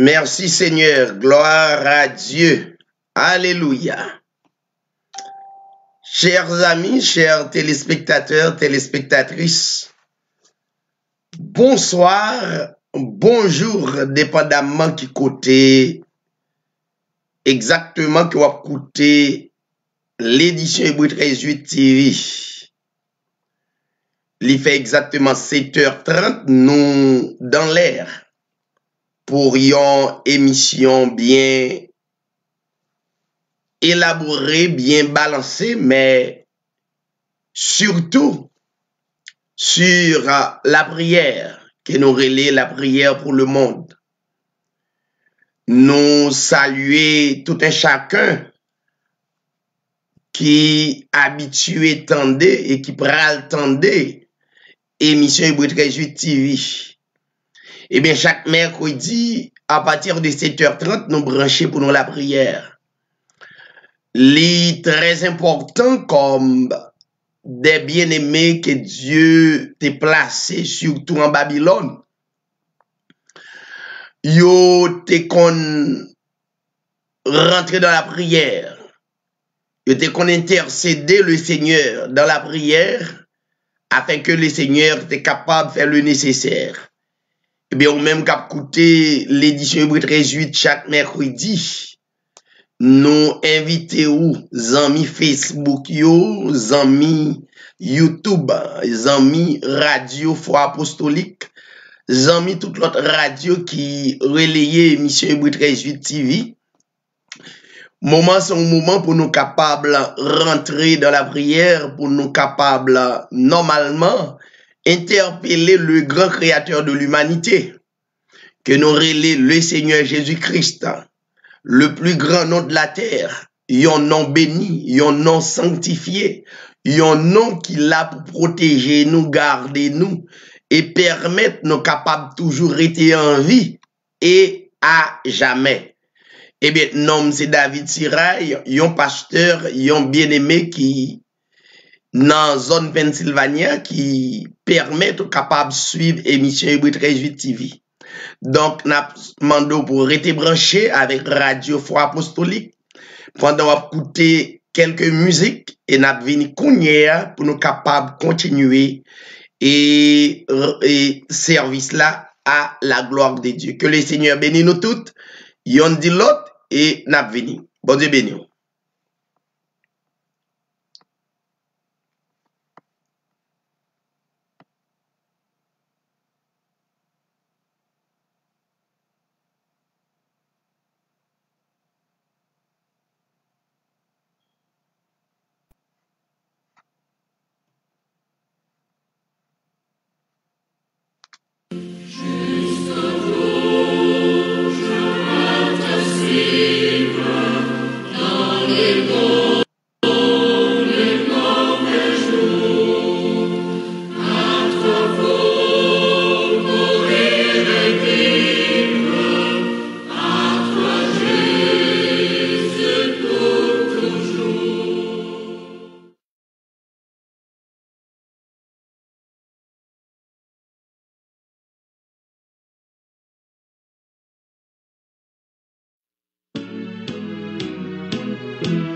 Merci Seigneur, gloire à Dieu. Alléluia. Chers amis, chers téléspectateurs, téléspectatrices, bonsoir, bonjour, dépendamment qui côté exactement que vous écoutez l'édition Hébreu 13:8 TV. Il fait exactement 7h30, nous dans l'air pour une émission bien élaborée, bien balancée, mais surtout sur la prière, que nous relais la prière pour le monde. Nous saluer tout un chacun qui habitué tendait et qui pral tendait émission Hébreu 13:8 TV. Eh bien, chaque mercredi, à partir de 7h30, nous branchons pour nous la prière. C'est très important comme des bien-aimés que Dieu t'a placé, surtout en Babylone. Yo t'es qu'on rentrer dans la prière. Yo t'es qu'on intercéder le Seigneur dans la prière afin que le Seigneur t'est capable de faire le nécessaire. Eh bien, ou même qu'à écouter l'édition Hébreu 13:8 chaque mercredi, nous invitons aux amis Facebook, aux amis YouTube, aux amis Radio Foi Apostolique, aux amis toute l'autre radio qui relayait l'émission Hébreu 13:8 TV. Moment c'est un moment pour nous capables rentrer dans la prière, pour nous capables normalement interpeller le grand créateur de l'humanité, que nous relais le Seigneur Jésus-Christ, le plus grand nom de la terre, un nom béni, un nom sanctifié, un nom qui l'a pour protéger nous, garder nous et permettre nous capables toujours rester en vie et à jamais. Eh bien, nom c'est David Sirail, un pasteur, un bien-aimé qui dans zone Pennsylvania qui permet aux capables de suivre l'émission Hébreu 13:8 TV. Donc, nous demandons pour rester branché avec Radio Foi Apostolique pendant écouter quelques musiques et nous venons cogner pour nous capables de continuer et service là à la gloire de Dieu. Que le Seigneur bénisse nous toutes, yon dit l'autre et nous venons. Bon Dieu bénisse.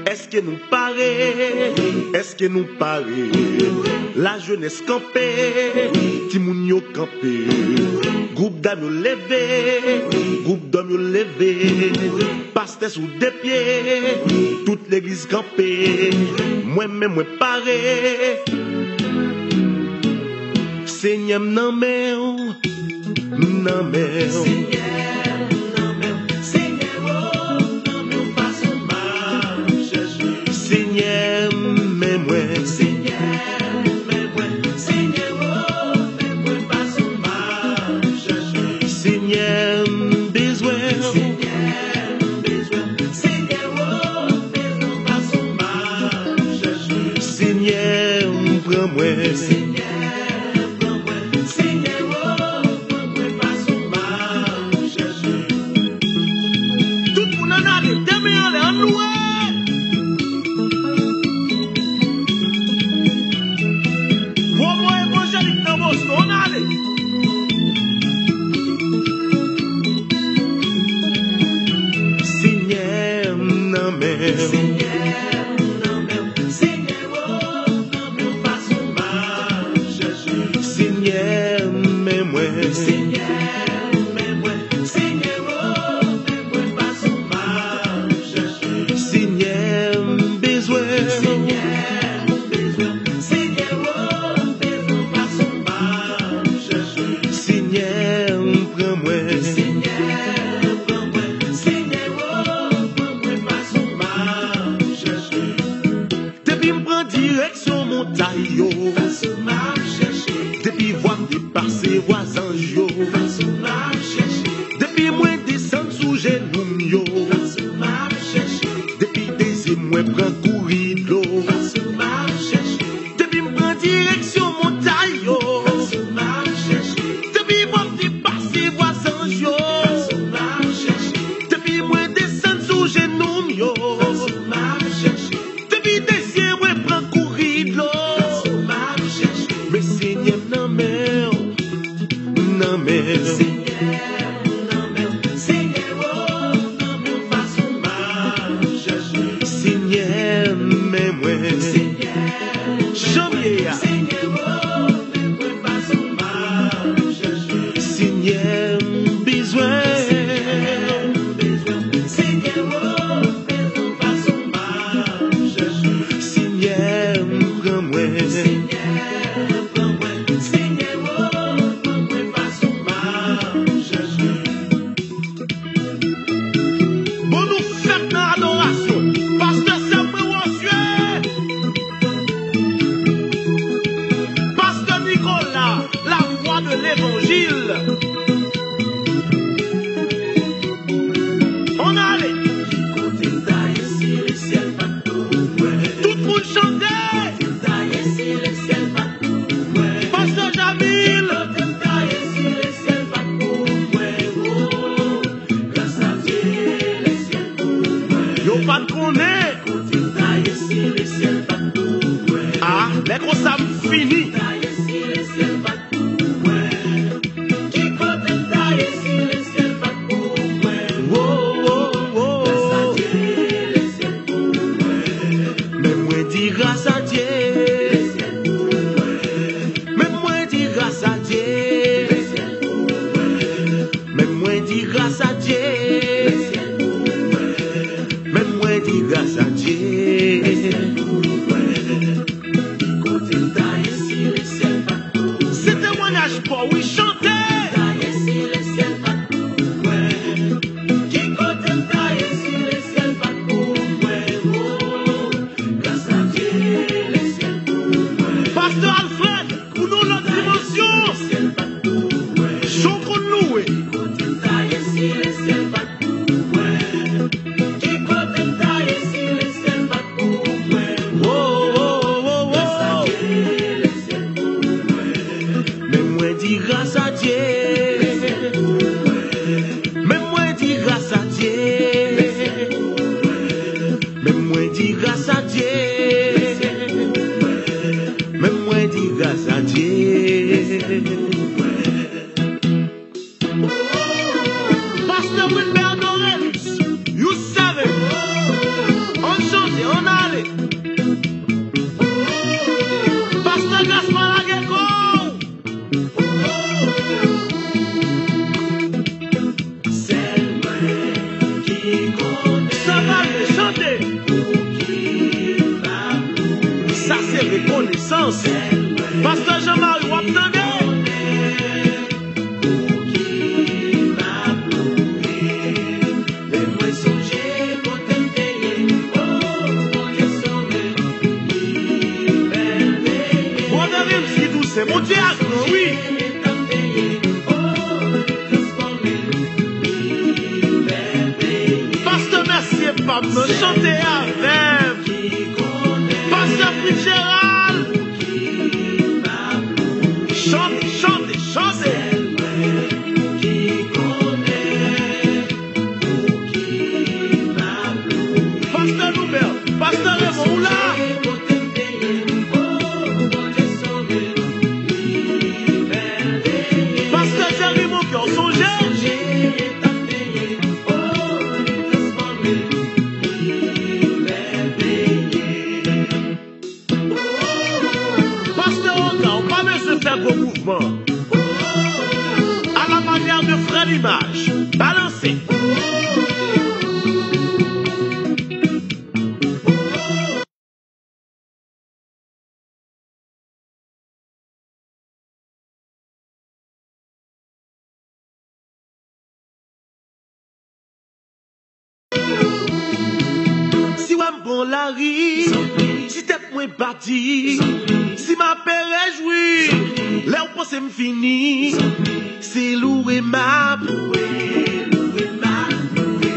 Est-ce que nous paraît? Est-ce que nous paraît? La jeunesse campée, Timoun yo campé, groupe d'âmes levé, groupe d'hommes levé, pasteur sous des pieds, toute l'église campée, moi-même moi paré, Seigneur nan men, nan men. Depuis voir dépasser voisins yo. Depuis moi descendre sous genoux yo. Depuis des moi prend courir de l'eau. Depuis me prend direction montagne yo. Depuis voir dépasser voisins yo. Depuis moi descendre sous genoux yo. Depuis des moi prend courir de l'eau. Mais Seigneur non mer, non mer. Seigneur, mais moi, jamais. Seigneur, besoin. Seigneur, prends-moi. Bon, nous faites dans l'adoration. Pasteur Samuel Wossuet. Pasteur Nicolas, la voix de l'évangile. On allait. Tout le monde chantait. Pasteur Jamil. Yo pas de connaître. Ah, mais quand ça me finit. Oh, oh, oh. Mais moi dis grâce à Dieu. Mais moi dis grâce à Dieu. Mais moi dis grâce à Dieu. Mais moi dis grâce à Dieu. C'est témoignage pour oui chanter. Pasteur Alfred, pour nous notre dimension. Chocons nous. Oh, oh, oh, oh. Mais moi dis grâce à Dieu. Mais moi dis grâce à Dieu. Mais moi dis grâce à Dieu. Mais moi dis grâce à Dieu. Pasteur Wilbert Dorelus, you savez. On chante, on allait. Pasteur Gaspard Laguerco. Ça va chanter. Ça c'est reconnaissance. Pasteur Jean-Marie, vous entendez? C'est mon diable, oui. Pasteur Mercier, pas me chanter avec. Pasteur Fitzgerald. Chantez, chantez, chantez. Pasteur Noubert, Pasteur Raymond, là. Pasteur Jerry, mon cœur, songez. mouvement. À la manière de Frère Image, balancez. Si wam bon la ri, si tête moins bâti, si ma père réjoui, là où pensez m'fini, c'est loué ma,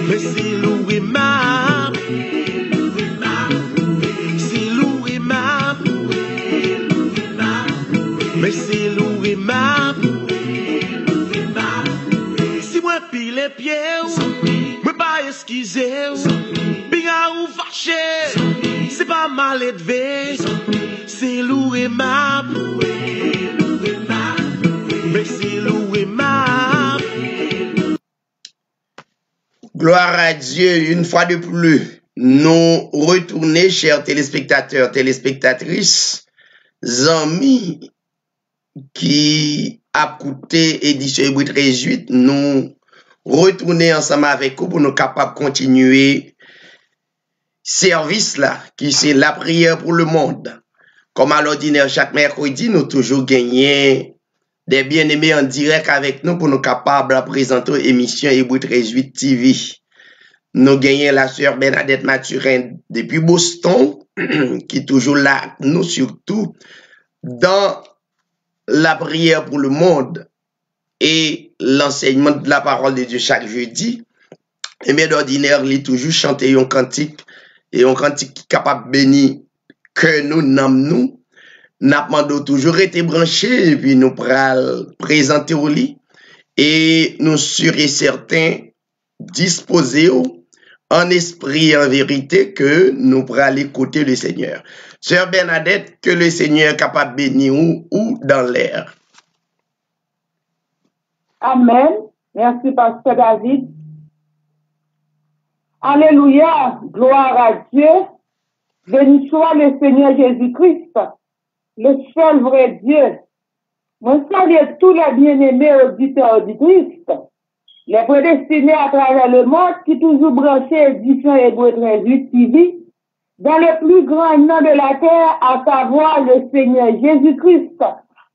mais c'est loué ma, c'est loué ma, mais c'est loué ma, si moi pile les pieds, me pas esquiser, bien ou fâché, c'est pas mal élevé, c'est loué ma, mais c'est loué ma. Gloire à Dieu, une fois de plus, nous retournons, chers téléspectateurs, téléspectatrices, amis qui a coûté édition Hébreu 13:8, nous retourner ensemble avec vous pour nous capables de continuer service là, qui c'est la prière pour le monde. Comme à l'ordinaire, chaque mercredi, nous toujours gagnons des bien-aimés en direct avec nous pour nous capables de présenter l'émission Hébreu 13:8 TV. Nous gagnons la sœur Bernadette Mathurin depuis Boston, qui est toujours là, nous surtout, dans la prière pour le monde et l'enseignement de la parole de Dieu chaque jeudi. Et bien d'ordinaire, il est toujours chanté un cantique, et un cantique qui est capable de bénir que nous nommons. Nous avons toujours été branchés, et puis nous prenons présenter au lit, et nous sûrs et certains disposés en esprit et en vérité que nous pourrons aller côté le Seigneur. Sœur Bernadette, que le Seigneur est capable de bénir ou dans l'air. Amen. Merci, Pasteur David. Alléluia. Gloire à Dieu. Béni soit le Seigneur Jésus-Christ, le seul vrai Dieu. Moi, salue tous les bien-aimés auditeurs et auditrices, les prédestinés à travers le monde qui toujours branchés édition Hébreu 13:8 TV, dans le plus grand nom de la terre, à savoir le Seigneur Jésus-Christ,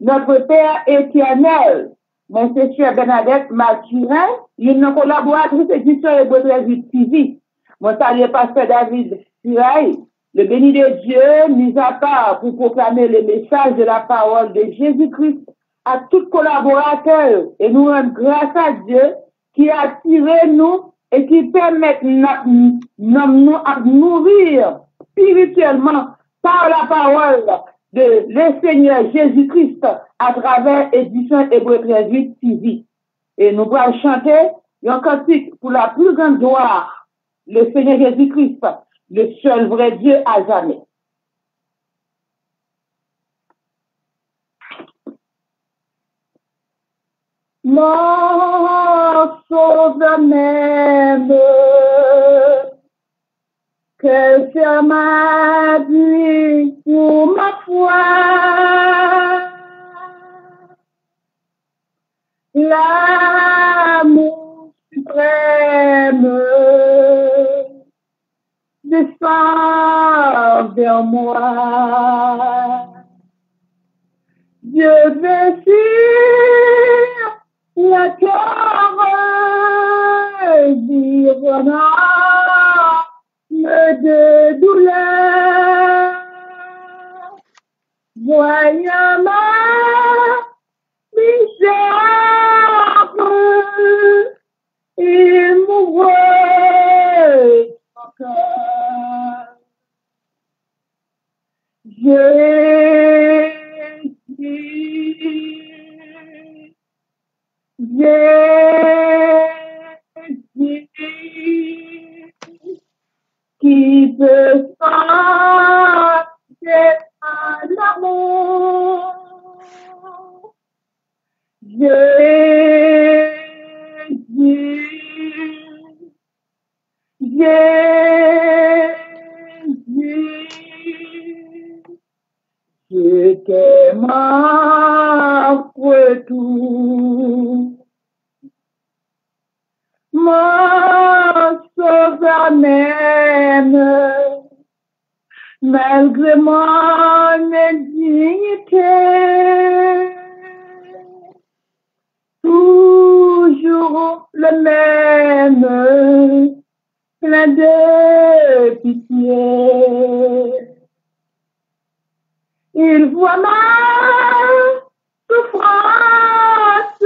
notre Père éternel. Moi, c'est Chère Bernadette Mathurin, une collaboratrice édition Hébreu 13:8 TV. Moi, salue Pasteur David Siraï, le béni de Dieu, mis à part pour proclamer le message de la parole de Jésus-Christ à tout collaborateur. Et nous rendons grâce à Dieu qui a attiré nous et qui permet nous à nourrir spirituellement par la parole de le Seigneur Jésus-Christ à travers édition Hébreu 13:8 TV. Et nous allons chanter un cantique pour la plus grande gloire, le Seigneur Jésus-Christ, le seul vrai Dieu à jamais. Mon sauveur même, que ça m'a dit pour ma foi, l'amour suprême descend vers moi. Dieu veut sur la cœur de douleur, voyant ma misère, il m'ouvre son cœur. Jésus, qui peut changer l'amour. Jésus, je t'aime, Mon sauveur m'aime, malgré mon indignité. Toujours le même, plein de pitié. Il voit ma souffrance,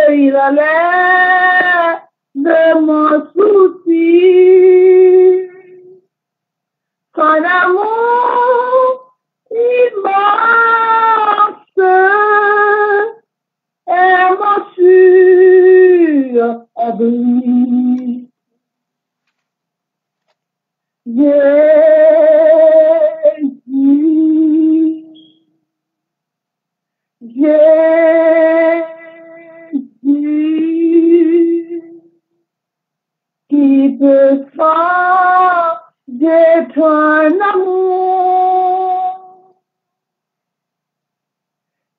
il a l'air de mon souci. Son amour immense est mon sûr abri. Jésus, Jésus, qui peut changer ton amour.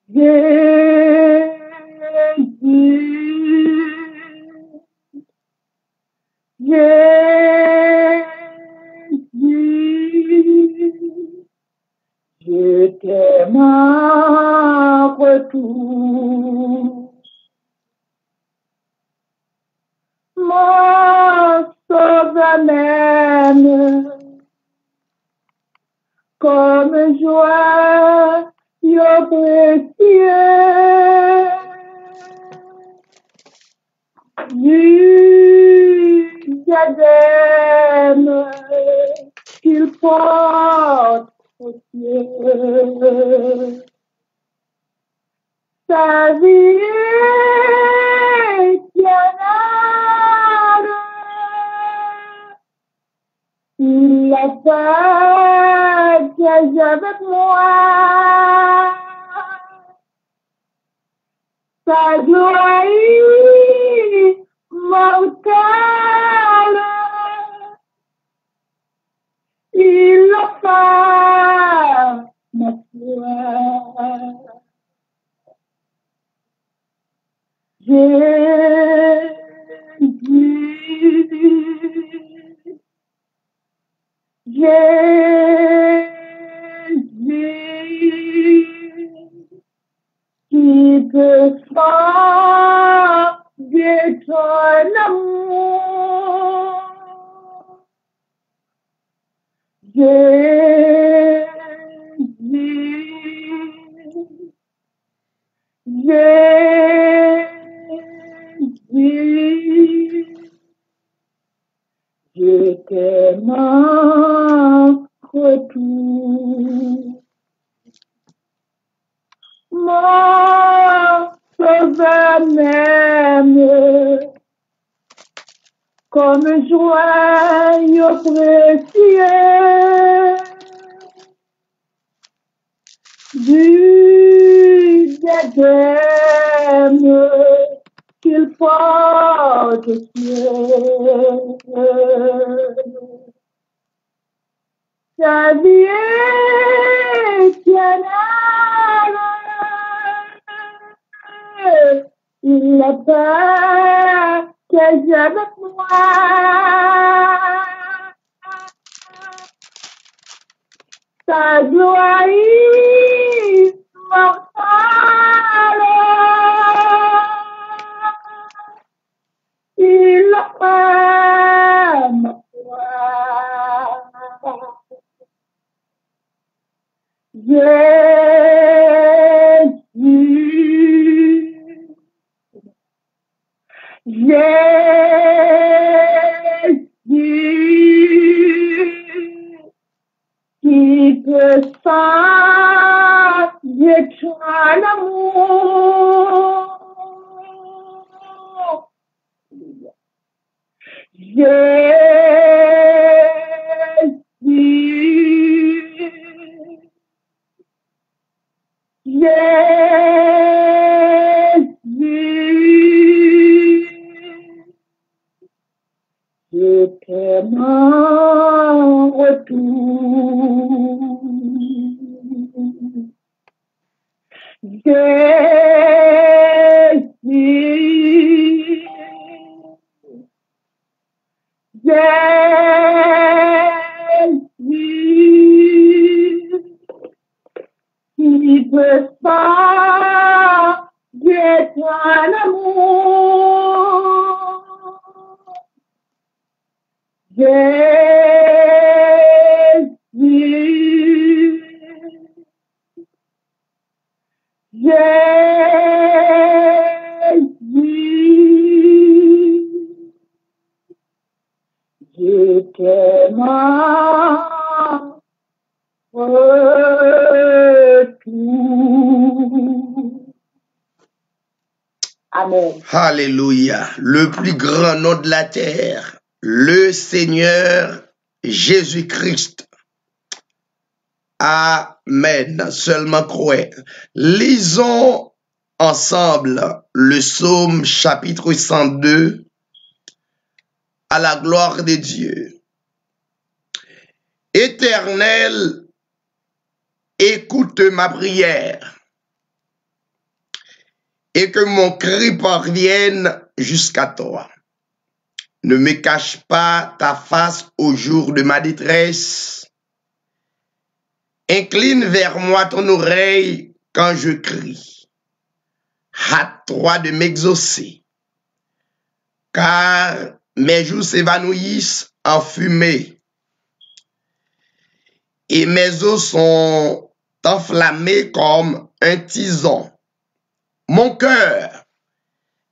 Jésus, Jésus, je t'aime en retour. Mon sauveur m'aime, comme joie, précieux. Du diadème qu'il porte au ciel. Sa vie éternelle, il la partage avec moi. Sa gloire immortelle, il la fait ma foi. Jésus, Jésus, qui peut changer ton amour. Jésus, Jésus, je t'aime en retour. Mon sauveur m'aime, comme joyau précieux. Du diadème qu'il porte au ciel. Sa vie éternelle, il la partage avec moi. Sa gloire immortelle, il la fait ma foi. Jésus, Jésus, qui peut changer ton amour. Jésus, Jésus, je t'aime en retour. Jésus, Jésus, qui peut pas Dieu ton amour. Jésus, Jésus, je t'aime tout. Amen. Alléluia. Le plus grand nom de la terre, le Seigneur Jésus-Christ. Amen. Seulement croire. Lisons ensemble le psaume chapitre 102 à la gloire de Dieu. Éternel, écoute ma prière et que mon cri parvienne jusqu'à toi. Ne me cache pas ta face au jour de ma détresse. Incline vers moi ton oreille quand je crie. Hâte-toi de m'exaucer, car mes jours s'évanouissent en fumée et mes os sont enflammés comme un tison. Mon cœur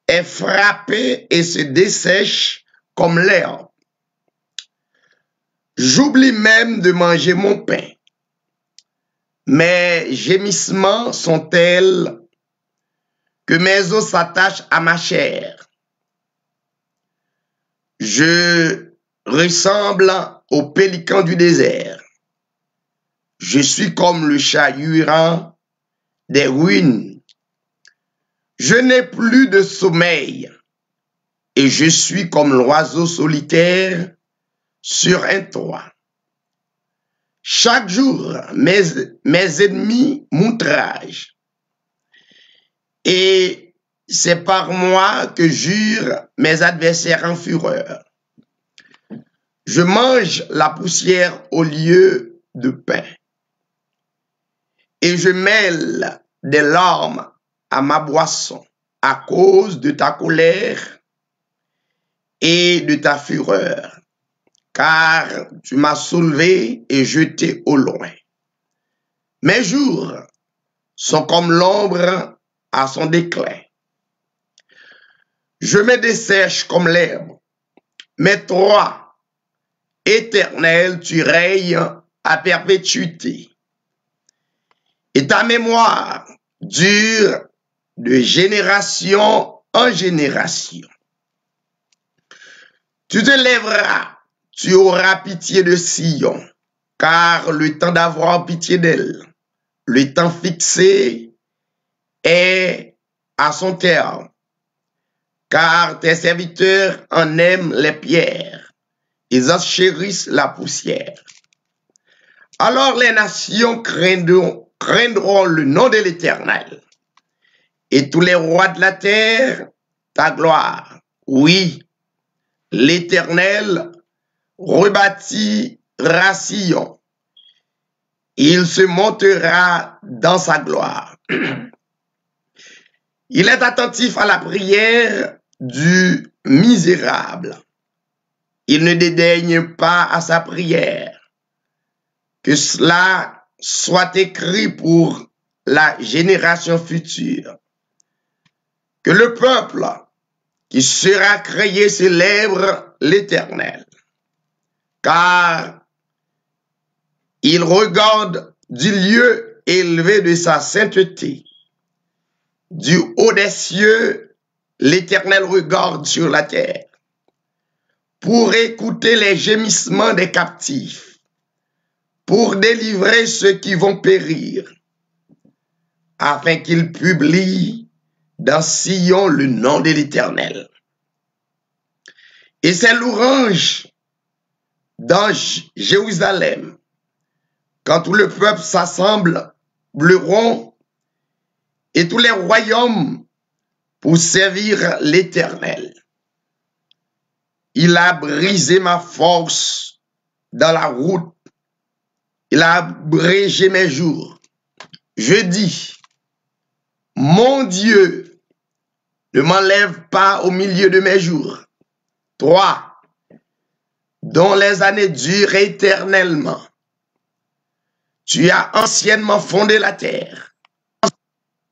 est frappé et se dessèche comme l'herbe. J'oublie même de manger mon pain. Mes gémissements sont tels que mes os s'attachent à ma chair. Je ressemble au pélican du désert. Je suis comme le chat-huant des ruines. Je n'ai plus de sommeil et je suis comme l'oiseau solitaire sur un toit. Chaque jour, mes ennemis m'outragent et c'est par moi que jurent mes adversaires en fureur. Je mange la poussière au lieu de pain et je mêle des larmes à ma boisson à cause de ta colère et de ta fureur, car tu m'as soulevé et jeté au loin. Mes jours sont comme l'ombre à son déclin. Je me dessèche comme l'herbe, mais toi, Éternel, tu règnes à perpétuité, et ta mémoire dure de génération en génération. Tu te lèveras, tu auras pitié de Sion, car le temps d'avoir pitié d'elle, le temps fixé est à son terme, car tes serviteurs en aiment les pierres, ils en chérissent la poussière. Alors les nations craindront le nom de l'Éternel, et tous les rois de la terre, ta gloire. Oui, l'Éternel rebâtira Sion. Il se montera dans sa gloire. Il est attentif à la prière du misérable. Il ne dédaigne pas à sa prière. Que cela soit écrit pour la génération future. Que le peuple qui sera créé célèbre l'Éternel, car il regarde du lieu élevé de sa sainteté. Du haut des cieux, l'Éternel regarde sur la terre pour écouter les gémissements des captifs, pour délivrer ceux qui vont périr, afin qu'il publie dans Sion le nom de l'Éternel. Et ses louanges dans Jérusalem, quand tout le peuple s'assembleront et tous les royaumes pour servir l'Éternel. Il a brisé ma force dans la route. Il a abrégé mes jours. Je dis, mon Dieu, ne m'enlève pas au milieu de mes jours. 3. Dont les années durent éternellement. Tu as anciennement fondé la terre,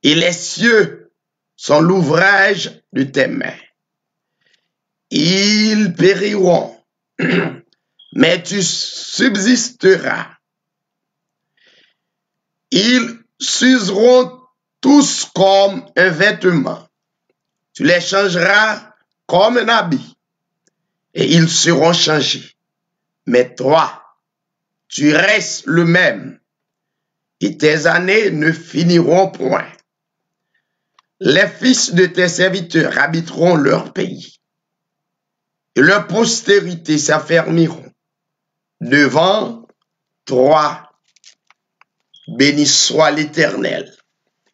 et les cieux sont l'ouvrage de tes mains. Ils périront, mais tu subsisteras. Ils s'useront tous comme un vêtement. Tu les changeras comme un habit, et ils seront changés. Mais toi, tu restes le même, et tes années ne finiront point. Les fils de tes serviteurs habiteront leur pays, et leur postérité s'affermiront devant toi. Béni soit l'Éternel.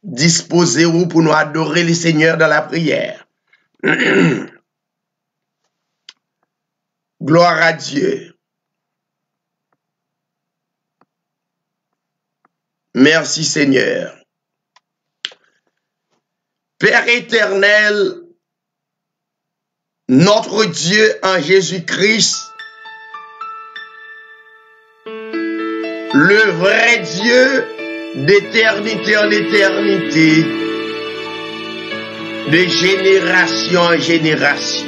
Disposez-vous pour nous adorer le Seigneur dans la prière. Gloire à Dieu. Merci Seigneur. Père éternel, notre Dieu en Jésus-Christ, le vrai Dieu d'éternité en éternité, de génération en génération.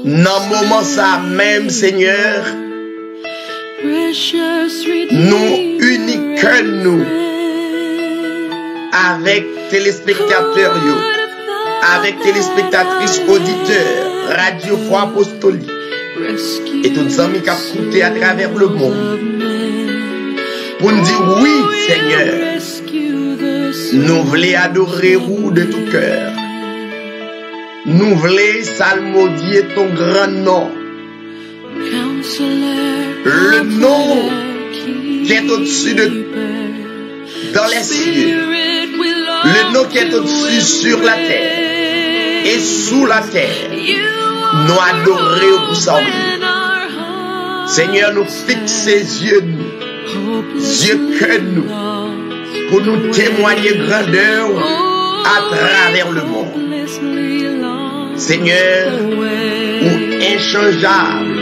Dans le moment ça même, Seigneur, nous uniques nous avec téléspectateurs, avec téléspectatrices, auditeurs, Radio Foi Apostolique et tous les amis qui ont écouté à travers le monde pour nous dire oui, Seigneur, nous voulons adorer vous de tout cœur. Nous voulons salmodier ton grand nom. Le nom qui est au-dessus dans les cieux. Le nom qui est au-dessus sur la terre et sous la terre. Nous adorer pour ça. Seigneur, nous fixer yeux que nous, pour nous témoigner grandeur à travers le monde. Seigneur, ou inchangeable,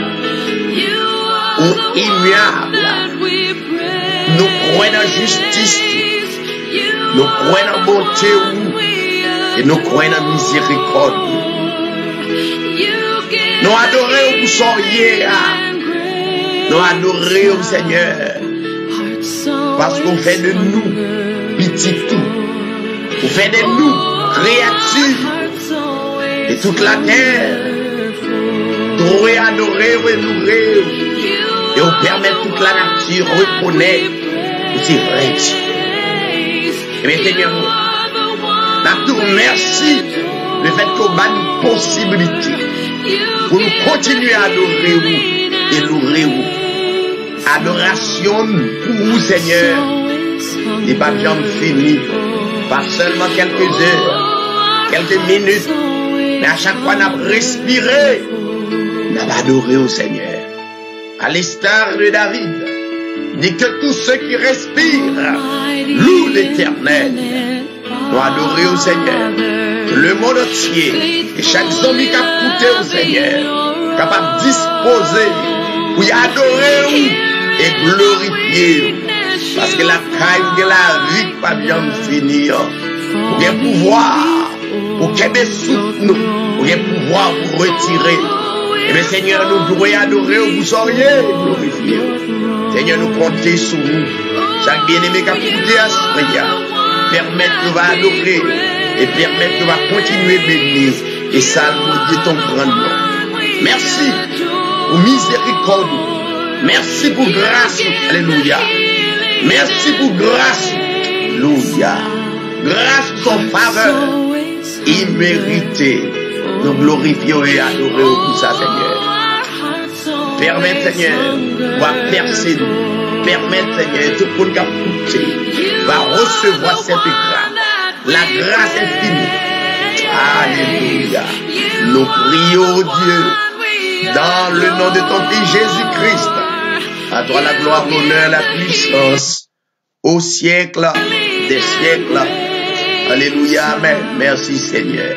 ou immuable, nous croyons dans justice, nous croyons dans bonté, et nous croyons dans miséricorde. Nous adorons vous soyez, nous adorons Seigneur, parce qu'on fait de nous petits tout, vous faites de nous créatures. Et toute la terre, trouver, adorer, renouveler, et on permet toute la nature reconnaître que c'est vrai Dieu. Et bien Seigneur, nous merci le fait qu'on a une possibilité pour nous continuer à adorer vous et louer vous. Adoration pour vous Seigneur, n'est pas bien fini, pas seulement quelques heures, quelques minutes. Mais à chaque fois, nous avons respiré, nous avons adoré au Seigneur. À l'instar de David, dit que tous ceux qui respirent louent l'Éternel. Nous adorons au Seigneur. Le monde entier, et chaque zombie qui a écouté au Seigneur, capable de disposer pour y adorer et glorifier. Parce que la caille de la vie pas bien finir. Pour bien pouvoir. Pour qu'il nous, pour qu'il pouvoir vous retirer. Et bien Seigneur, nous devons adorer, vous seriez glorifier. Seigneur, nous comptons sur vous. Chaque bien-aimé qui a écouté à ce prière, permettre que nous va adorer et permettre que nous va continuer à bénir et salmodier ton grand nom. Merci pour miséricorde. Merci pour grâce. Alléluia. Merci pour grâce. Alléluia. Grâce pour ton faveur. Immérité, nous glorifions et adorons pour ça, Seigneur. Permette, Seigneur, va percer nous. Permette, Seigneur, tout le monde qui a écouté va recevoir cette grâce, la grâce infinie. Alléluia. Nous prions, Dieu, dans le nom de ton Fils Jésus-Christ. À toi la gloire, l'honneur, la puissance, au siècle des siècles. Alléluia, amen. Merci Seigneur.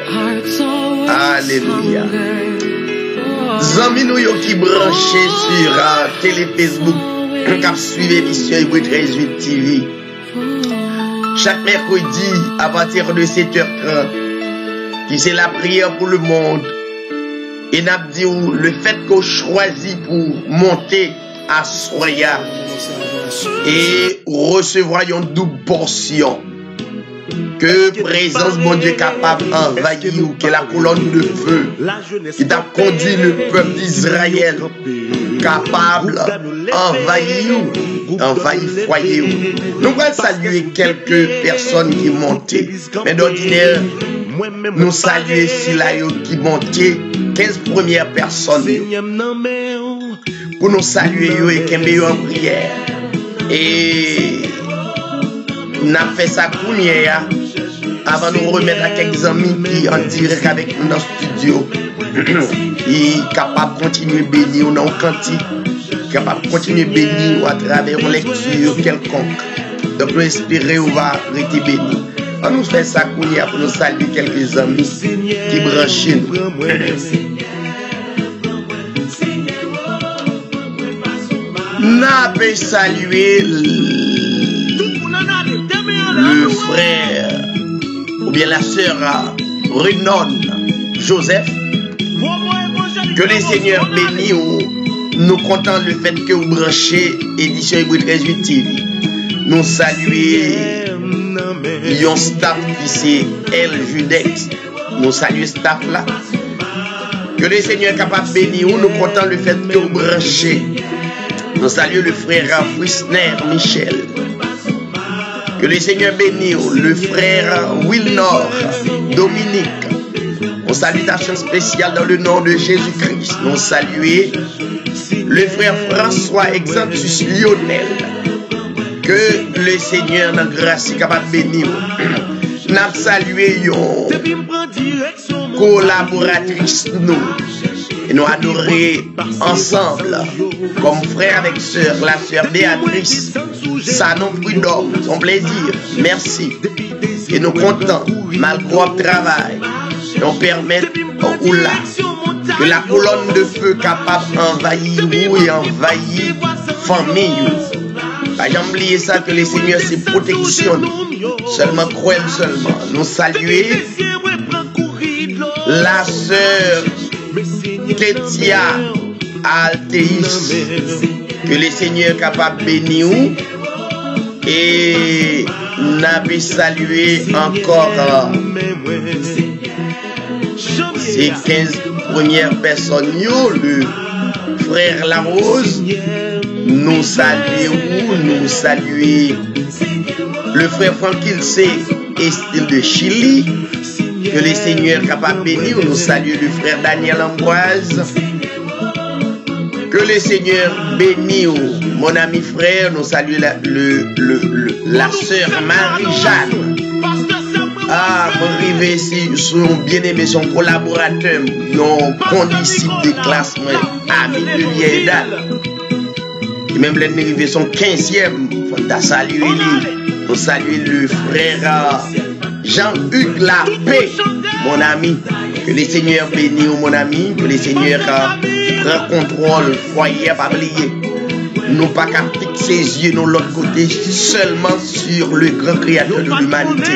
Alléluia. Zami nous qui branchés sur télé Facebook, qui suivent l'émission Hébreu 13-8 TV. Chaque mercredi, à partir de 7h30, qui c'est la prière pour le monde. Et n'a dit le fait qu'on choisit pour monter à Soya et recevoir une double portion. Que présence, mon Dieu, capable d'envahir, que la colonne de feu qui t'a conduit le peuple d'Israël, capable d'envahir foyer. Nous allons saluer quelques personnes qui montaient. Mais d'ordinaire, nous saluons si là qui montaient, 15 premières personnes. Pour nous saluer et qui sont en prière. Et nous avons fait ça pour nous. Avant de nous remettre à quelques amis qui en direct avec nous dans le studio, qui sont capables de continuer à bénir dans le cantique, capables de continuer à bénir à travers une lecture quelconque. Donc nous espérons qu'on va rester bénis. On nous fait ça pour nous saluer quelques amis qui branchent nous. Nous avons salué le frère ou bien la sœur Renon Joseph. Que les seigneurs bénissent. Nous comptons le fait que vous branchez édition Hébreu 13-8 TV. Nous saluons un staff qui c'est El Judex. Nous saluons staff là. Que les seigneurs capables de bénir. Nous comptons le fait que vous branchez. Nous saluons le frère Frisner Michel. Que le Seigneur bénisse le frère Wilnor Dominique. Une salutation spéciale dans le nom de Jésus-Christ. Nous saluons le frère François Exantus Lionel. Que le Seigneur dans grâce est capable de bénir. Nous saluons une collaboratrice nous. Et nous adorer ensemble, comme frère avec sœur, la sœur Béatrice, ça nous prud'homme, son plaisir, merci. Et nous comptons, malgré le travail, nous permettre que la colonne de feu capable d'envahir vous et envahir famille. Pas jamais oublier ça que le Seigneur c'est protection. Seulement croyez seulement. Nous saluer la sœur Ketia Altéis, que le Seigneur capable de bénir et n'avait salué encore ces 15 premières personnes, le frère Larose, nous saluons le frère Frankilse Estil de Chili. Que les seigneurs capables de bénir, nous saluons le frère Daniel Ambroise. Que les seigneurs bénissent mon ami frère, nous saluons la sœur Marie-Jeanne. Ah, mon rivé ici, son bien-aimé, son collaborateur, mon condisciple de classe, ami de vieille date. Et même les arrivés son 15e, faut saluer lui. Nous saluons le frère Jean-Hugues Lapé, mon ami. Que les seigneurs bénissent, mon ami. Que les seigneurs prennent contrôle, foyer, pas oublier. Nous pas qu'à fixer les yeux de l'autre côté, seulement sur le grand créateur de l'humanité.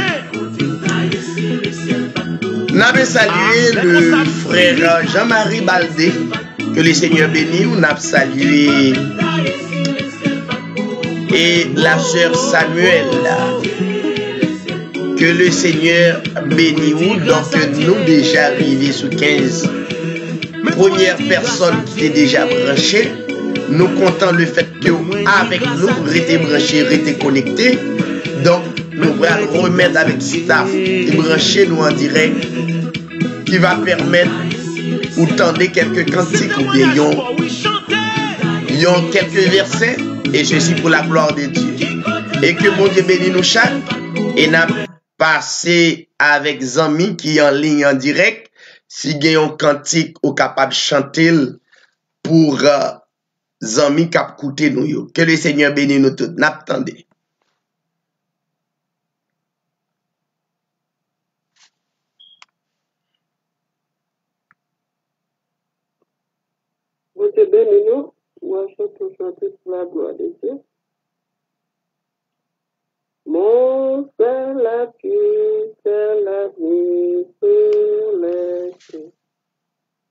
Nous avons salué le frère Jean-Marie Baldé. Que les seigneurs bénissent. Nous avons salué et la sœur Samuel. Que le Seigneur bénisse vous. Donc nous déjà arrivés sous 15 premières personnes qui étaient déjà branchées. Nous comptons le fait que avec nous, restez branchés, restez connectés. Donc nous allons remettre avec staff et brancher nous en direct qui va permettre ou tendre quelques cantiques ou bien quelques versets et ceci pour la gloire de Dieu. Et que mon Dieu bénisse nous chaque et n'a passé avec Zami qui est en ligne en direct, si gen yon cantique ou capable chanter pour amis k'ap koute nous yo. Que le Seigneur bénisse nous tous. N'attendez. Vous te bénis nous. Moi, je peux chanter pour la gloire de Dieu. Mon Saint-Lapis, c'est la vie sur les cieux.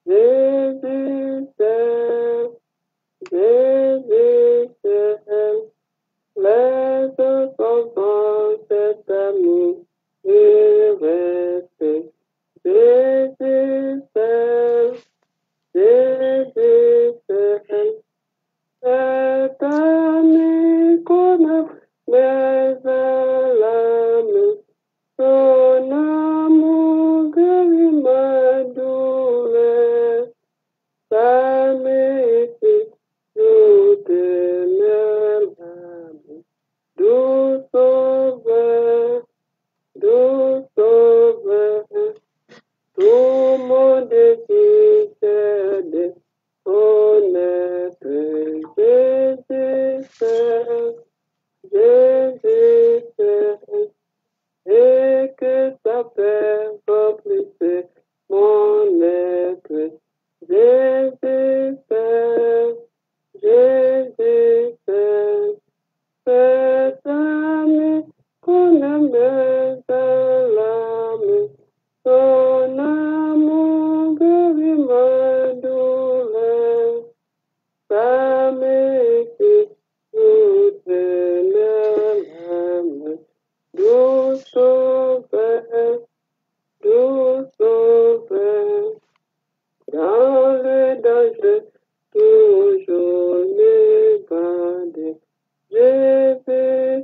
Jésus, c'est, les enfants, c'est ami, et reste. Jésus, c'est, cet ami qu'on a, mais à l'âme, son amour guérit ma douleur, sa mérite toute l'âme, doux sauveur, tout mon désir de connaître Jésus, et que sa paix remplisse mon être. Jésus, cet ami qu'on aime dans l'âme, son amour guérit ma douleur, sa mérite toute l'âme, doux sauveur, dans le danger, toujours ne garde. Jésus,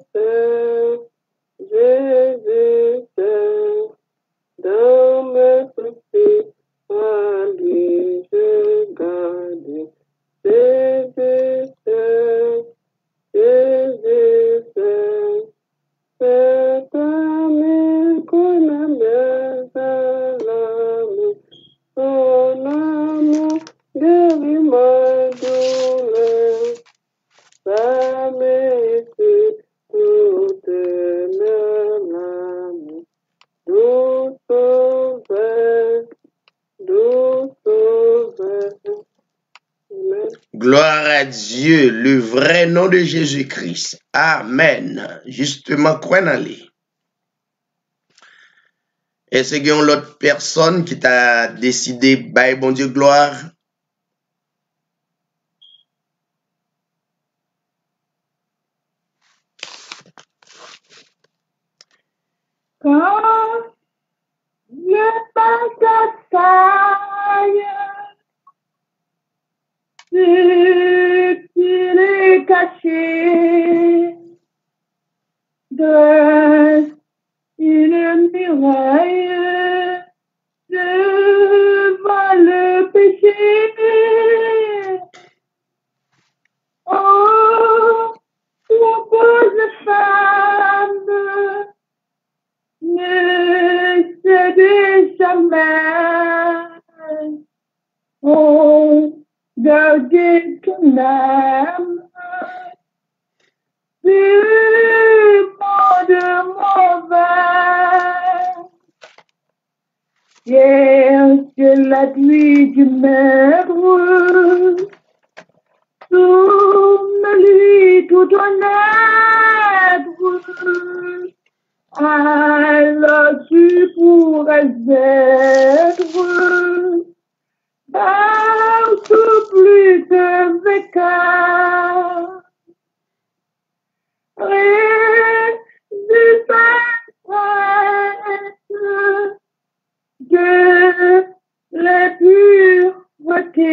dans mes soucis, à lui je garde. Jésus, cet ami qu'on aime dans l'âme, son amour guérit ma douleur, sa mérite toute l'âme, doux sauveur, Amen. Gloire à Dieu, le vrai nom de Jésus-Christ. Amen. Justement, quoi n'allez? Est-ce qu'il y a l'autre personne qui t'a décidé, bye bon Dieu, gloire? Quand je passe à taille, ce qu'il est caché de une muraille devant le péché. Oh, la pauvre femme ne cède jamais. Oh, gardez ton âme du monde mauvais. Hier, c'est la nuit du maître, soumets-lui tout ton être. Alors tu pourrais être partout plus qu'un de la pureté,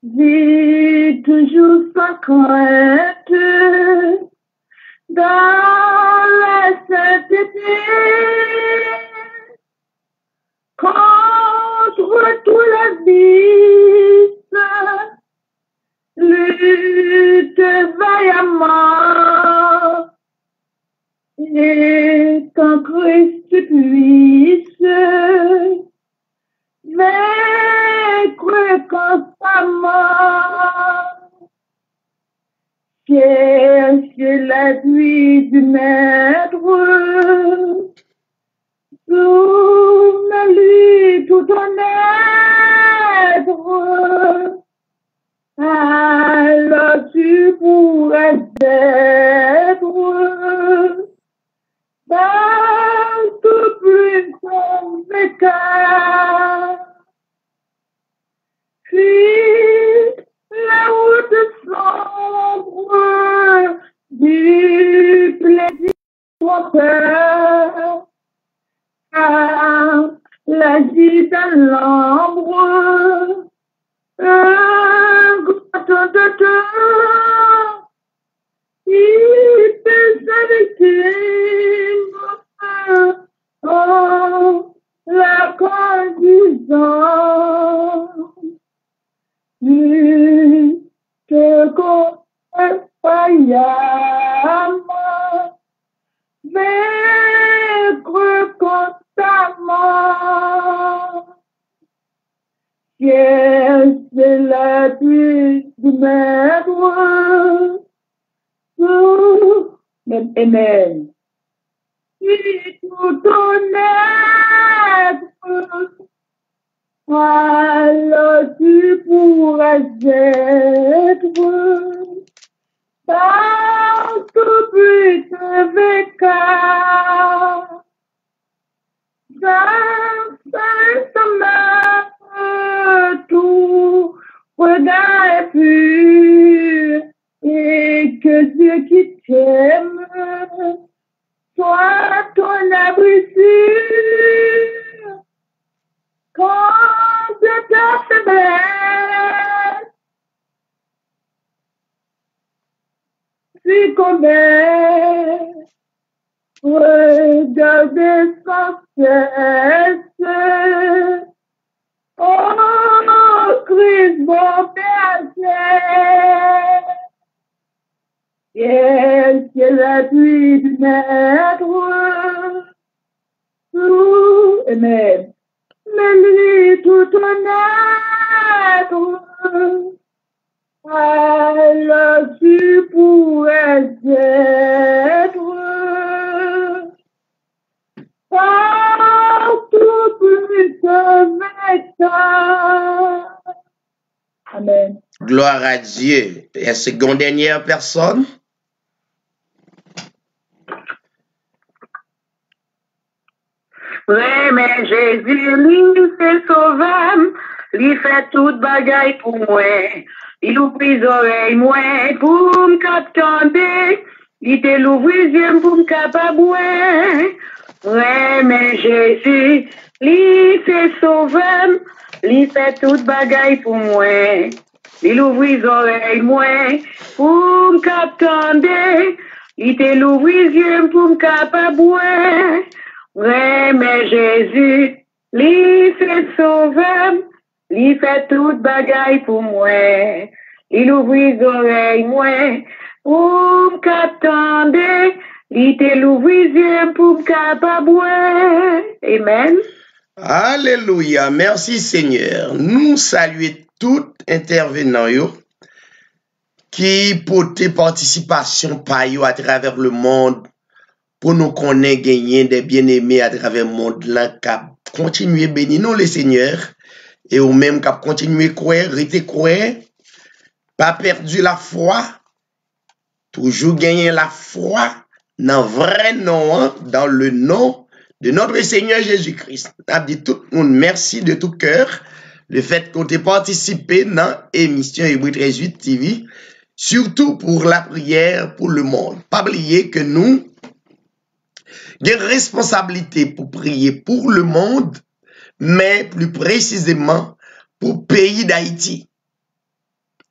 vis toujours sans crainte dans la sainteté, contre tous les vices, lutte vaillamment, et qu'en Christ puisse la pluie du maître. Tourne-lui tout ton être. Alors tu pourrais être dans tout plus son écart. Puis la route sombre du plaisir trompeur, la vie dans l'ombre, un grand de temps, il peut s'arrêter, oh, la conduisant. Tu te connais paillamment, maigre constamment. Yes, c'est la pluie du maître. Amen. Si tout ton être, alors tu pourras être dans tout but vainqueur, dans Saint-Saint, tout regard est pur, et que Dieu qui t'aime soit ton abri sûr. Quand de ta faiblesse, tu connais, regardez sans cesse. Oh, Christ, mon berger, yes, c'est la pluie du maître. Amen. Mais lui, tout ton être, alors tu pourrais être partout plus vainqueur. Amen. Gloire à Dieu. Est-ce qu'une dernière personne? Oui, mais Jésus, lui, c'est sauveur, lui fait toute bagaille pour moi. Il ouvre les oreilles, moi, pour me capter. Il te l'ouvre les yeux pour me capable. Oui, mais Jésus, lui, c'est sauveur, lui fait toute bagaille pour moi. Il ouvre les oreilles, moi, pour me capter. Il te l'ouvre les yeux pour me capable. Ouais, mais Jésus, lui fait sauveur, lui fait toute bagaille pour moi. Il ouvre les oreilles, moi, pour qu'attendre, il te l'ouvre les yeux pour capable. Amen. Alléluia. Merci Seigneur. Nous saluons tout intervenant qui portent participation par eux à travers le monde. Pour nous connaître, gagner des bien-aimés à travers le monde, là, cap continuer bénir nous les seigneurs, et ou même cap continuer croire, rester croire, pas perdu la foi, toujours gagner la foi dans le vrai nom, dans le nom de notre Seigneur Jésus-Christ. On dit tout le monde merci de tout cœur, le fait qu'on ait participé dans l'émission Hébreux 13:8 TV, surtout pour la prière pour le monde. Pas oublier que nous des responsabilités pour prier pour le monde, mais plus précisément pour le pays d'Haïti.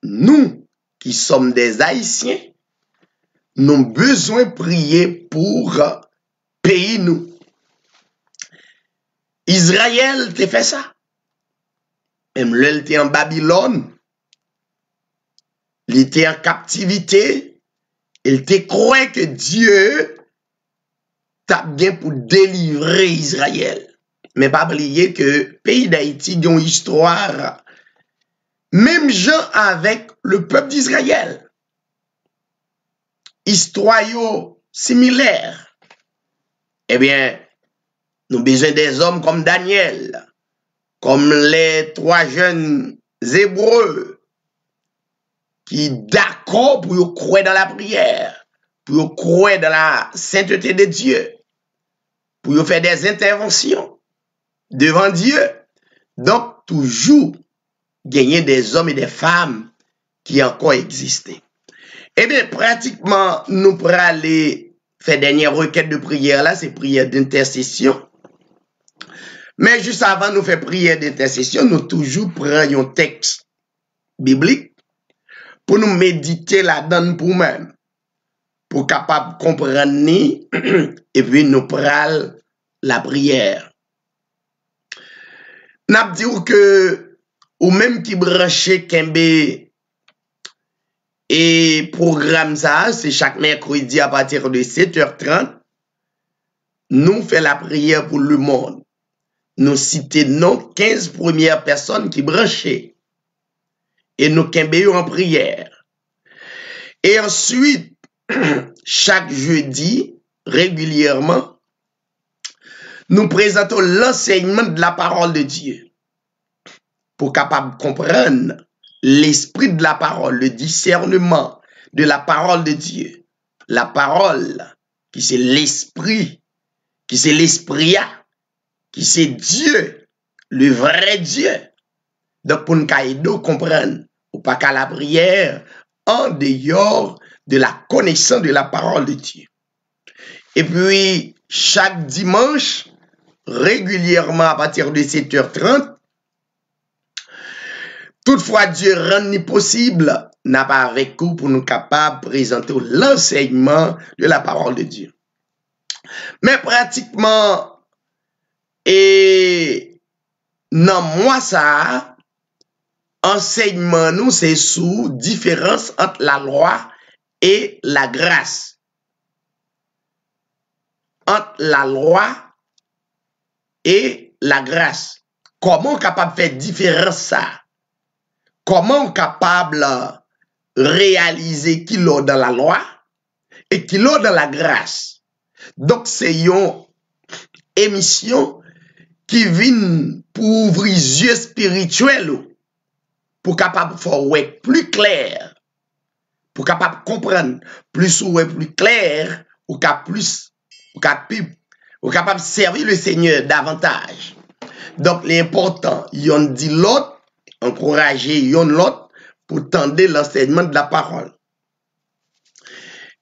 Nous, qui sommes des Haïtiens, nous avons besoin de prier pour pays nous. Israël t'a fait ça. Même là, il était en Babylone, il était en captivité, il était croyant que Dieu t'a bien pour délivrer Israël. Mais pas oublier que pays d'Haïti a une histoire, même gens avec le peuple d'Israël. histoire similaire. Eh bien, nous avons besoin des hommes comme Daniel, comme les 3 jeunes Hébreux, qui d'accord pour croire dans la prière, pour croire dans la sainteté de Dieu, pour faire des interventions devant Dieu. Donc, toujours gagner des hommes et des femmes qui encore existent. Eh bien, pratiquement, nous pourrons aller faire dernière requête de prière là, c'est prière d'intercession. Mais juste avant de nous faire prière d'intercession, nous toujours prenons un texte biblique pour nous méditer là-dedans pour nous-mêmes, pour capable comprendre et puis nous prendre la prière. N'a dit que ou même qui branché Kembe et programme ça, c'est chaque mercredi à partir de 7h30, nous fait la prière pour le monde. Nous citons nos 15 premières personnes qui branchaient et nous Kembe en prière. Et ensuite, chaque jeudi, régulièrement, nous présentons l'enseignement de la parole de Dieu pour capable comprendre l'esprit de la parole, le discernement de la parole de Dieu. La parole qui c'est l'esprit, qui c'est l'esprit, qui c'est Dieu, le vrai Dieu. Donc pour nous comprendre, ou pas qu'à la prière, en dehors de la connaissance de la parole de Dieu. Et puis, chaque dimanche, régulièrement à partir de 7h30, toutefois Dieu rend possible, n'a pas avec vous pour nous capables de présenter l'enseignement de la parole de Dieu. Mais pratiquement, et non moi ça, enseignement nous c'est sous différence entre la loi et la grâce. Entre la loi et la grâce. Comment on est capable de faire différence ça? Comment on est capable de réaliser qu'il est dans la loi et qu'il est dans la grâce? Donc c'est une émission qui vient pour ouvrir les yeux spirituels, pour capable de faire plus clair, pour capable de comprendre plus plus clair, ou capable de servir le Seigneur davantage. Donc l'important, yon dit l'autre, encourager yon l'autre pour tendre l'enseignement de la parole.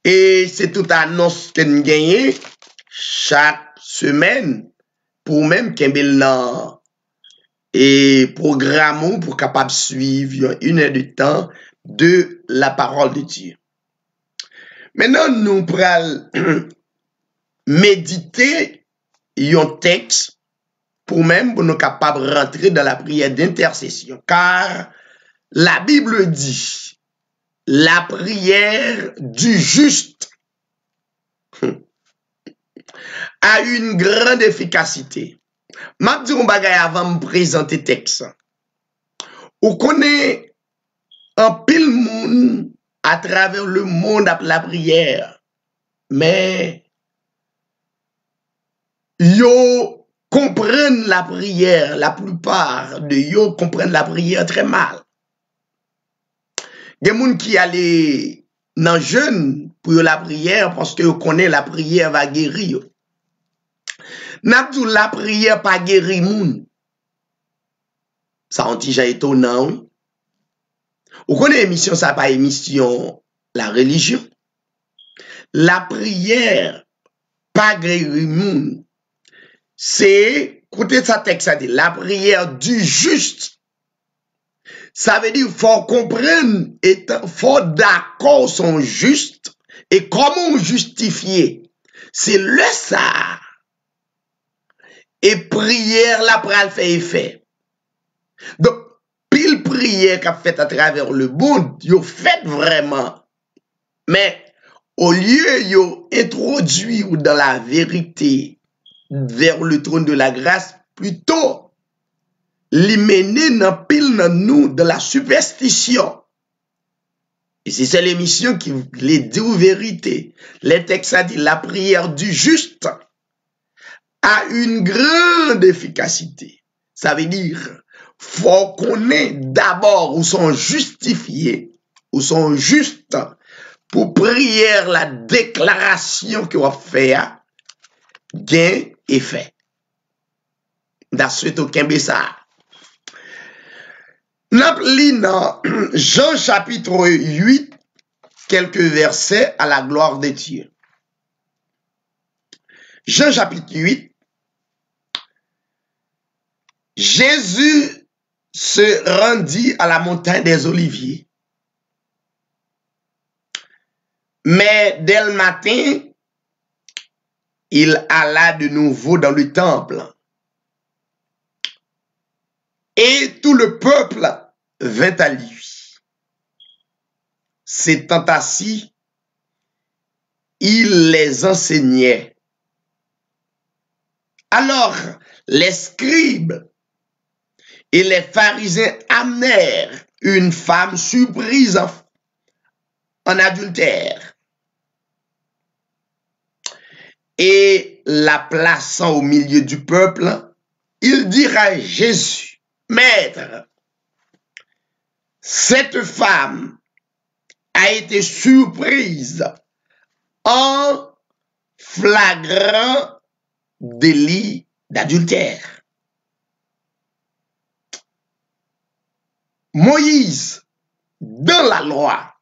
Et c'est toute annonce que nous gagnons chaque semaine pour même qu'il y ait et programme pour capable suivre 1 heure de temps de la parole de Dieu. Maintenant, nous prenons méditer un texte pour même pour nous capables de rentrer dans la prière d'intercession. Car la Bible dit, la prière du juste a une grande efficacité. M'a dit un bagay avant de présenter le texte. Ou connaît un pile monde à travers le monde à la prière. Mais yo comprennent la prière, la plupart de yo comprennent la prière très mal. Des gens qui allaient dans jeûne pour la prière parce que yo connaît la prière va guérir. N'abdou la prière pas guérir moun. Ça on déjà étonnant. Oui? Ou connaît émission ça pas émission la religion. La prière pas guérir moun. C'est écoutez ça texte ça dit la prière du juste. Ça veut dire faut comprendre et faut d'accord sont justes et comment justifier. C'est le ça. Et prière la pral fait effet. Donc, pile prière qu'a fait à travers le monde, yo fait vraiment. Mais, au lieu yo introduit dans la vérité vers le trône de la grâce, plutôt, li mener nan pile nan nous de la superstition. Et c'est l'émission qui les dit aux vérités. Les textes a dit la prière du juste a une grande efficacité. Ça veut dire, faut qu'on ait d'abord ou sont justifiés, ou sont justes pour prière la déclaration qu'on va faire, gain et fait. D'ensuite, aucun ça. Nous lisons Jean chapitre 8, quelques versets à la gloire de Dieu. Jean chapitre 8, Jésus se rendit à la montagne des Oliviers. Mais dès le matin, il alla de nouveau dans le temple. Et tout le peuple vint à lui. S'étant assis, il les enseignait. Alors, les scribes et les pharisiens amenèrent une femme surprise en adultère et la plaçant au milieu du peuple, ils dirent à Jésus, Maître, cette femme a été surprise en flagrant délit d'adultère. Moïse, dans la loi,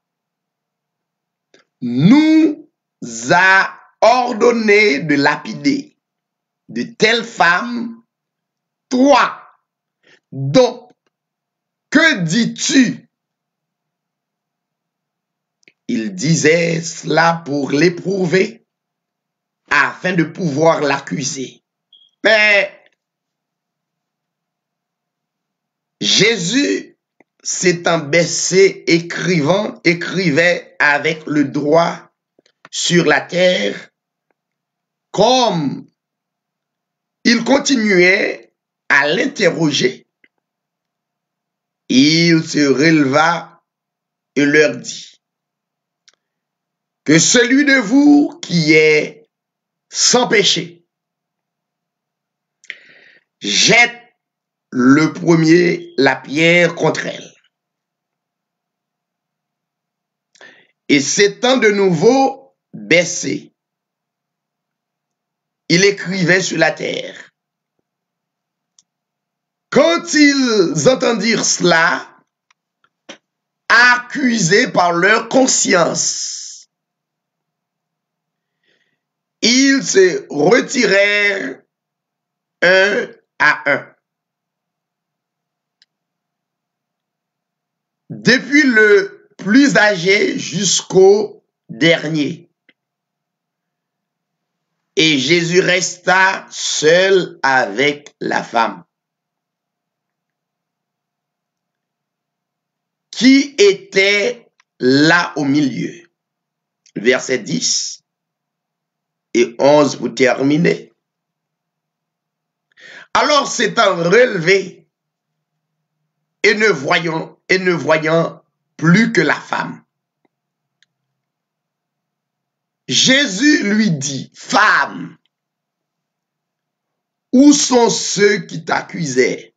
nous a ordonné de lapider de telles femmes. Toi, donc, que dis-tu? Il disait cela pour l'éprouver, afin de pouvoir l'accuser. Mais Jésus, s'étant baissé, écrivait avec le doigt sur la terre, comme il continuait à l'interroger. Il se releva et leur dit, que celui de vous qui est sans péché jette le premier la pierre contre elle. Et s'étant de nouveau baissé, il écrivait sur la terre. Quand ils entendirent cela, accusés par leur conscience, ils se retirèrent un à un. Depuis le plus âgé jusqu'au dernier. Et Jésus resta seul avec la femme, qui était là au milieu. Verset 10 et 11 pour terminer. Alors s'étant relevé et ne voyant plus que la femme, Jésus lui dit, femme, où sont ceux qui t'accusaient?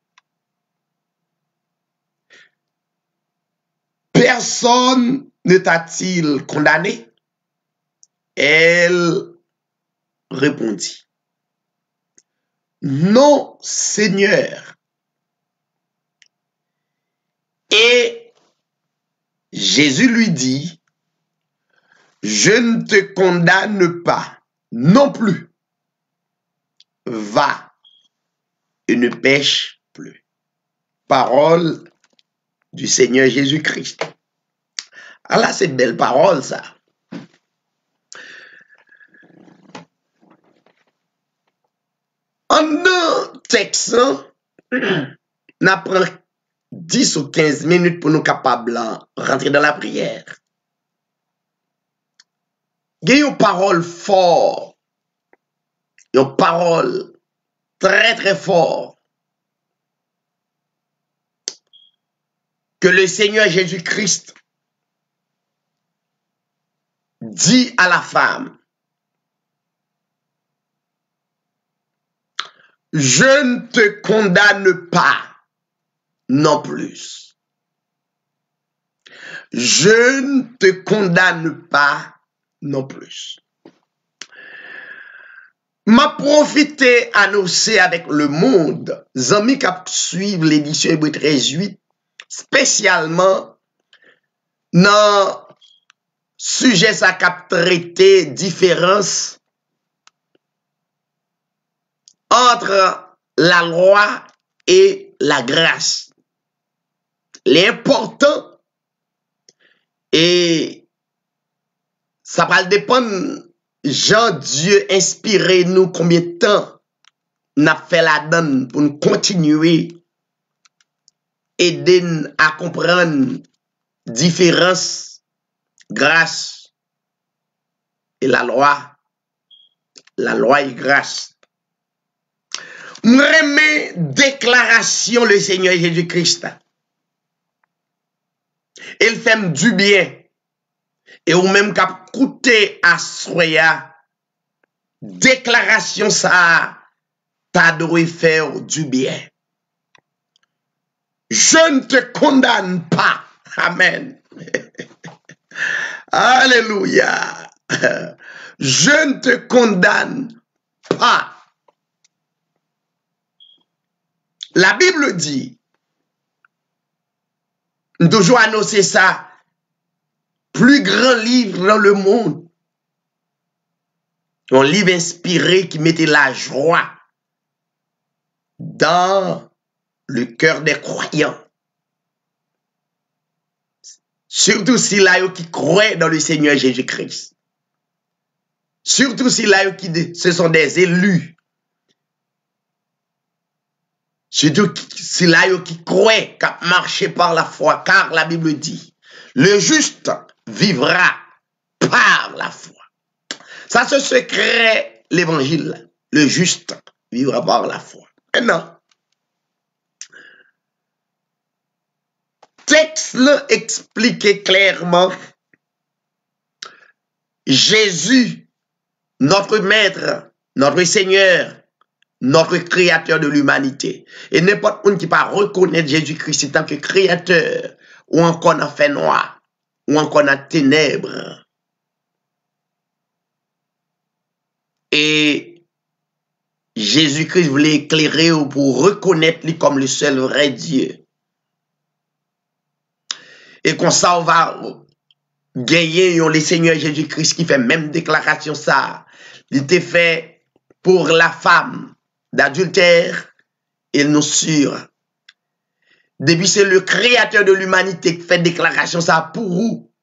Personne ne t'a-t-il condamné? Elle répondit, non, Seigneur. Et Jésus lui dit, je ne te condamne pas non plus. Va et ne pêche plus. Parole du Seigneur Jésus-Christ. Ah là, c'est belle parole, ça. En un texte, on apprend 10 ou 15 minutes pour nous capables de rentrer dans la prière. Il y a une parole forte, une parole très très forte que le Seigneur Jésus-Christ dit à la femme, je ne te condamne pas non plus. Je ne te condamne pas non plus. M'a profité annoncé avec le monde, amis qui suivent l'édition Hébreux 13:8, spécialement dans sujet ça cap traité différence entre la loi et la grâce. L'important et ça va dépendre Jean Dieu inspiré nous combien de temps n'a fait la donne pour nous continuer aider à comprendre différence grâce et la loi et grâce. M'remet déclaration le Seigneur Jésus-Christ. Il fait du bien. Et ou même qu'à coûter à soya, déclaration ça, t'as dû faire du bien. Je ne te condamne pas. Amen. Alléluia. Je ne te condamne pas. La Bible dit, nous toujours annoncer ça, plus grand livre dans le monde. Un livre inspiré qui mettait la joie dans le cœur des croyants. Surtout si là qui croient dans le Seigneur Jésus-Christ. Surtout si là qui ce sont des élus. Surtout si là qui croient qu'à marcher par la foi, car la Bible dit, le juste vivra par la foi. Ça, c'est secret l'évangile. Le juste vivra par la foi. Maintenant, texte explique clairement Jésus, notre maître, notre Seigneur, notre créateur de l'humanité. Et n'importe qui pas reconnaître Jésus-Christ en tant que créateur, ou encore dans fait noir, ou encore dans ténèbres. Et Jésus-Christ voulait éclairer pour reconnaître lui comme le seul vrai Dieu. Et comme ça, on va gagner le Seigneur Jésus-Christ qui fait même déclaration ça. Il était fait pour la femme d'adultère et nous sûr. Depuis c'est le créateur de l'humanité qui fait déclaration ça pour vous.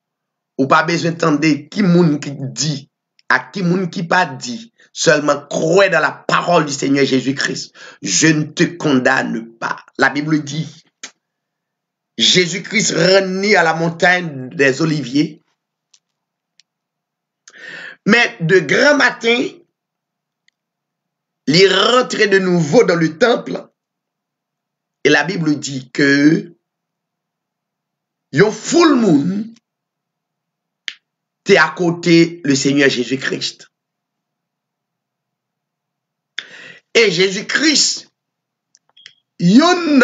Ou pas besoin d'entendre qui moun qui dit, à qui moun qui pas dit. Seulement croire dans la parole du Seigneur Jésus-Christ. Je ne te condamne pas. La Bible dit, Jésus-Christ renie à la montagne des Oliviers. Mais de grand matin, il est rentré de nouveau dans le temple. Et la Bible dit que yon full moon t'es à côté le Seigneur Jésus-Christ. Et Jésus-Christ, yon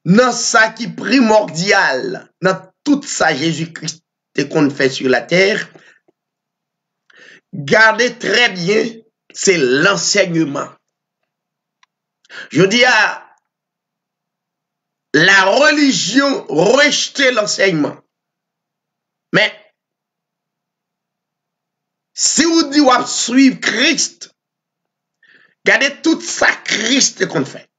dans ça qui primordial, dans tout ça Jésus-Christ qu'on fait sur la terre, gardez très bien, c'est l'enseignement. Je dis à la religion rejeter l'enseignement. Mais si vous dites vous suivre Christ, gardez tout ça Christ qu'on fait.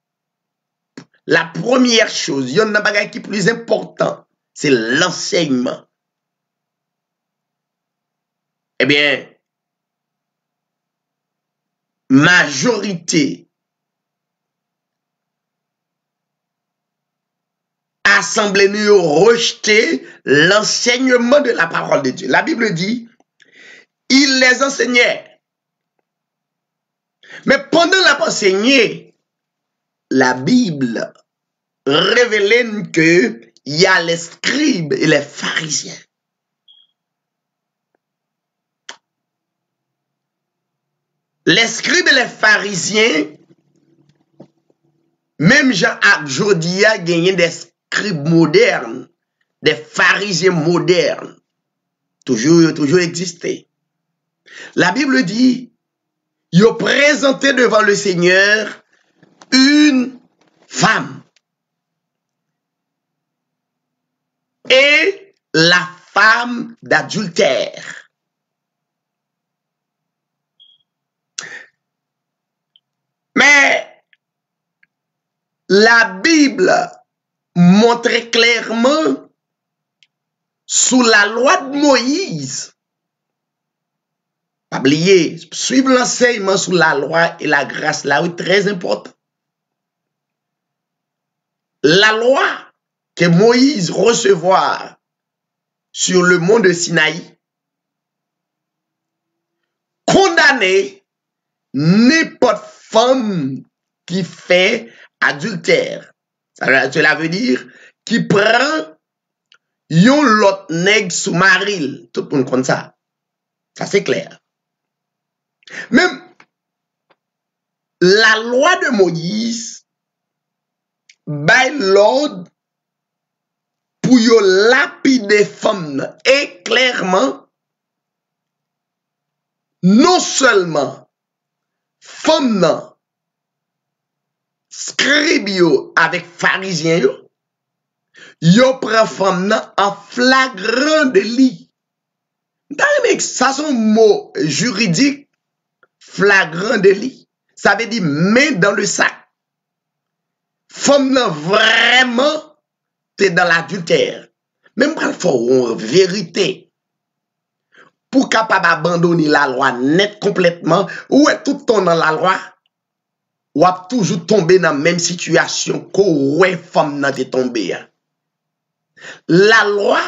La première chose, il y a un bagage qui est plus important, c'est l'enseignement. Eh bien, majorité assemblée nous rejeter l'enseignement de la parole de Dieu. La Bible dit, il les enseignait. Mais pendant la enseigné, la Bible révèle que il y a les scribes et les pharisiens. les scribes et les pharisiens, même Jean aujourd'hui a gagné des scribes modernes, des pharisiens modernes, toujours existé. La Bible dit, ils ont présenté devant le Seigneur une femme. Et la femme d'adultère. Mais la Bible montre clairement sous la loi de Moïse. Pas oublier, suivre l'enseignement sous la loi et la grâce là, oui, très important. La loi que Moïse recevoir sur le mont de Sinaï condamner n'importe femme qui fait adultère. Cela veut dire qui prend yon lot nègre sous maril. Tout le monde comme ça. Ça c'est clair. Même la loi de Moïse by l'ordre pour yo lapider femmes et clairement non seulement femmes scribes avec pharisiens yo prend femmes en flagrant délit. Ça c'est un mot juridique, flagrant délit. Ça veut dire main dans le sac. Femme vraiment t'es dans l'adultère. Même quand il faut une vérité pour capable abandonner la loi net complètement, ou est tout le temps dans la loi, ou a toujours tombé dans la même situation qu'au ouais femme n'a été tombé. La loi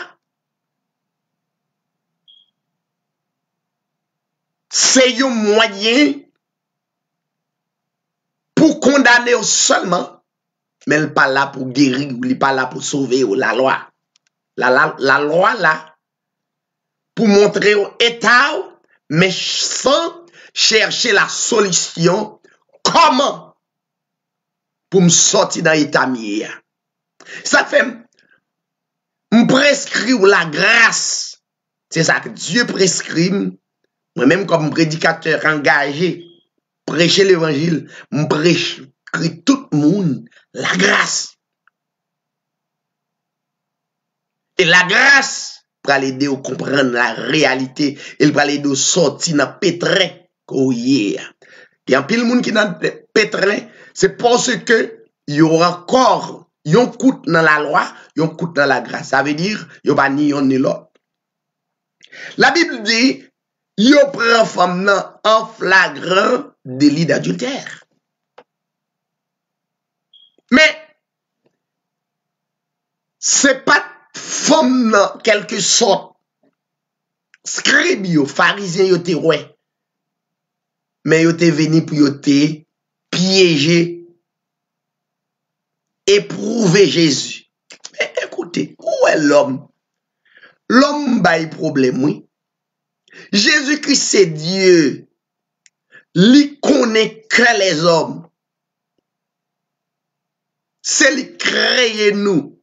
c'est un moyen pour condamner seulement, mais elle n'est pas là pour guérir, elle n'est pas là pour sauver la loi. La loi là, pour montrer au état, mais sans chercher la solution, comment pour me sortir dans l'état mieux. Ça fait, me prescrit la grâce. C'est ça que Dieu prescrit. Moi-même, comme prédicateur engagé, prêcher l'évangile, me prêche tout le monde la grâce. Et la grâce pour aider à comprendre la réalité et pour aider à sortir dans le pétrin qu'il y a. Il y a pile de monde qui est dans le pétrin, c'est parce que il y aura encore un coup dans la loi, un coup dans la grâce. Ça veut dire il n'y a pas ni un ni l'autre. La Bible dit yo prend femme en flagrant délit d'adultère. Mais c'est pas femme quelque sorte scribe yo pharisien yo te ouais. Mais yo te venu pour yo te piéger, éprouver Jésus. Mais écoutez, où est l'homme? L'homme a un problème, oui. Jésus-Christ c'est Dieu. Il connaît que les hommes. C'est lui créer nous.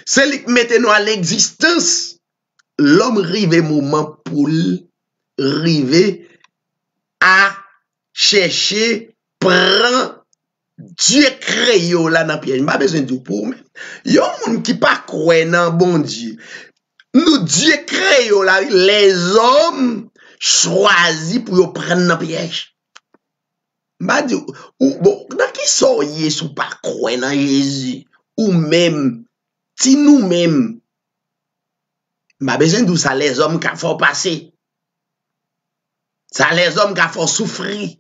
C'est lui qui mette nous à l'existence. L'homme rive moment pour rive à chercher, prendre Dieu créé là dans piège. Pas besoin de pour même. Il y a un monde qui pas croire dans bon Dieu. Nous Dieu créé là, les hommes choisis pour prendre dans piège. M'a dit bon, dans qui soyez sous pas croire dans Jésus ou même si nous-mêmes m'a besoin de ça les hommes qui font passer. Ça les hommes qui font souffrir.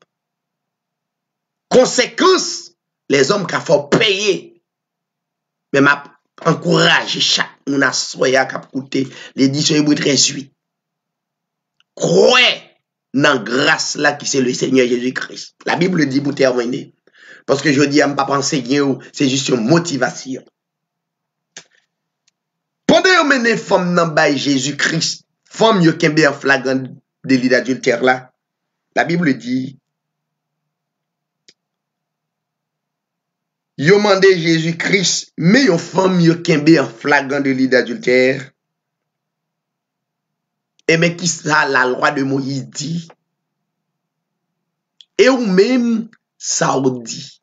Conséquence, les hommes qui font payer. Mais m'a encourage chaque moun a soya qui a coûté l'édition Hébreu 13:8. Croyez dans grâce là qui c'est le Seigneur Jésus-Christ. La Bible dit pour terminer. Parce que je dis à pas enseigner, c'est juste une motivation. Pendant que vous menez femme dans Jésus-Christ, femme yo kembe en flagrant délit d'adultère là, la Bible dit, yo mandé Jésus-Christ, mais yon femme yo kembe en flagrant délit d'adultère. Et mais qui ça la loi de Moïse dit? Et ou même ça ou dit.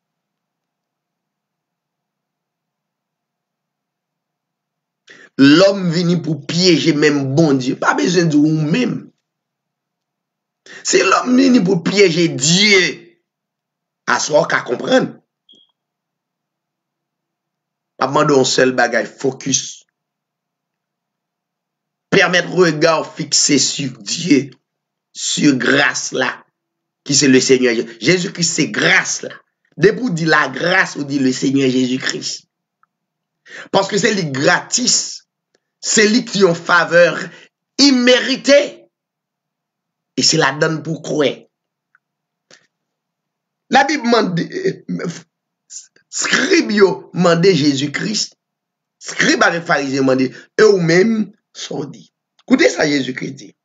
L'homme venu pour piéger même bon Dieu. Pas besoin de ou même. C'est l'homme venu pour piéger Dieu. À soi qu'à comprendre. Pas demander un seul bagage, focus. Permettre regard fixé sur Dieu. Sur grâce là. Qui c'est le Seigneur. Jésus-Christ c'est grâce là. Depuis dit la grâce ou dit le Seigneur Jésus-Christ. Parce que c'est lui gratis. C'est lui qui a une faveur imméritée. Et c'est la donne pour croire. La Bible mande, scribe yo mande Jésus-Christ. Scribe avec pharisien mande, eux ou même sont dit. Écoutez ça, Jésus-Christ dit.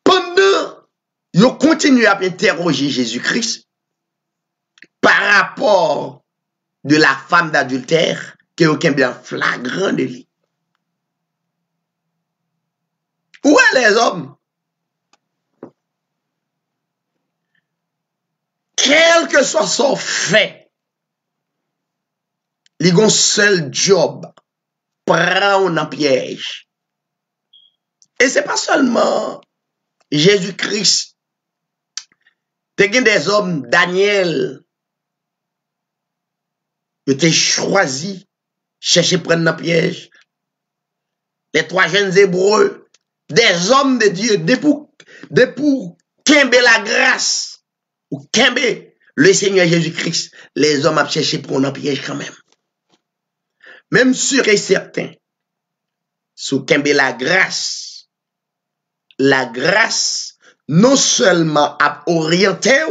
Pendant, yo continue à interroger Jésus-Christ par rapport de la femme d'adultère qui est aucun bien flagrant de lui. Où est les hommes? Quel que soit son fait, ils ont un seul job, prendre un piège. Et c'est pas seulement Jésus-Christ. Il y a des hommes, Daniel, qui étaient choisis, chercher prendre un piège. Les 3 jeunes Hébreux, des hommes de Dieu, de pour kembe la grâce, ou kembe le Seigneur Jésus-Christ, les hommes ont cherché pour un piège quand même. Même sûr et certain, sous kembe la grâce non seulement a orienté,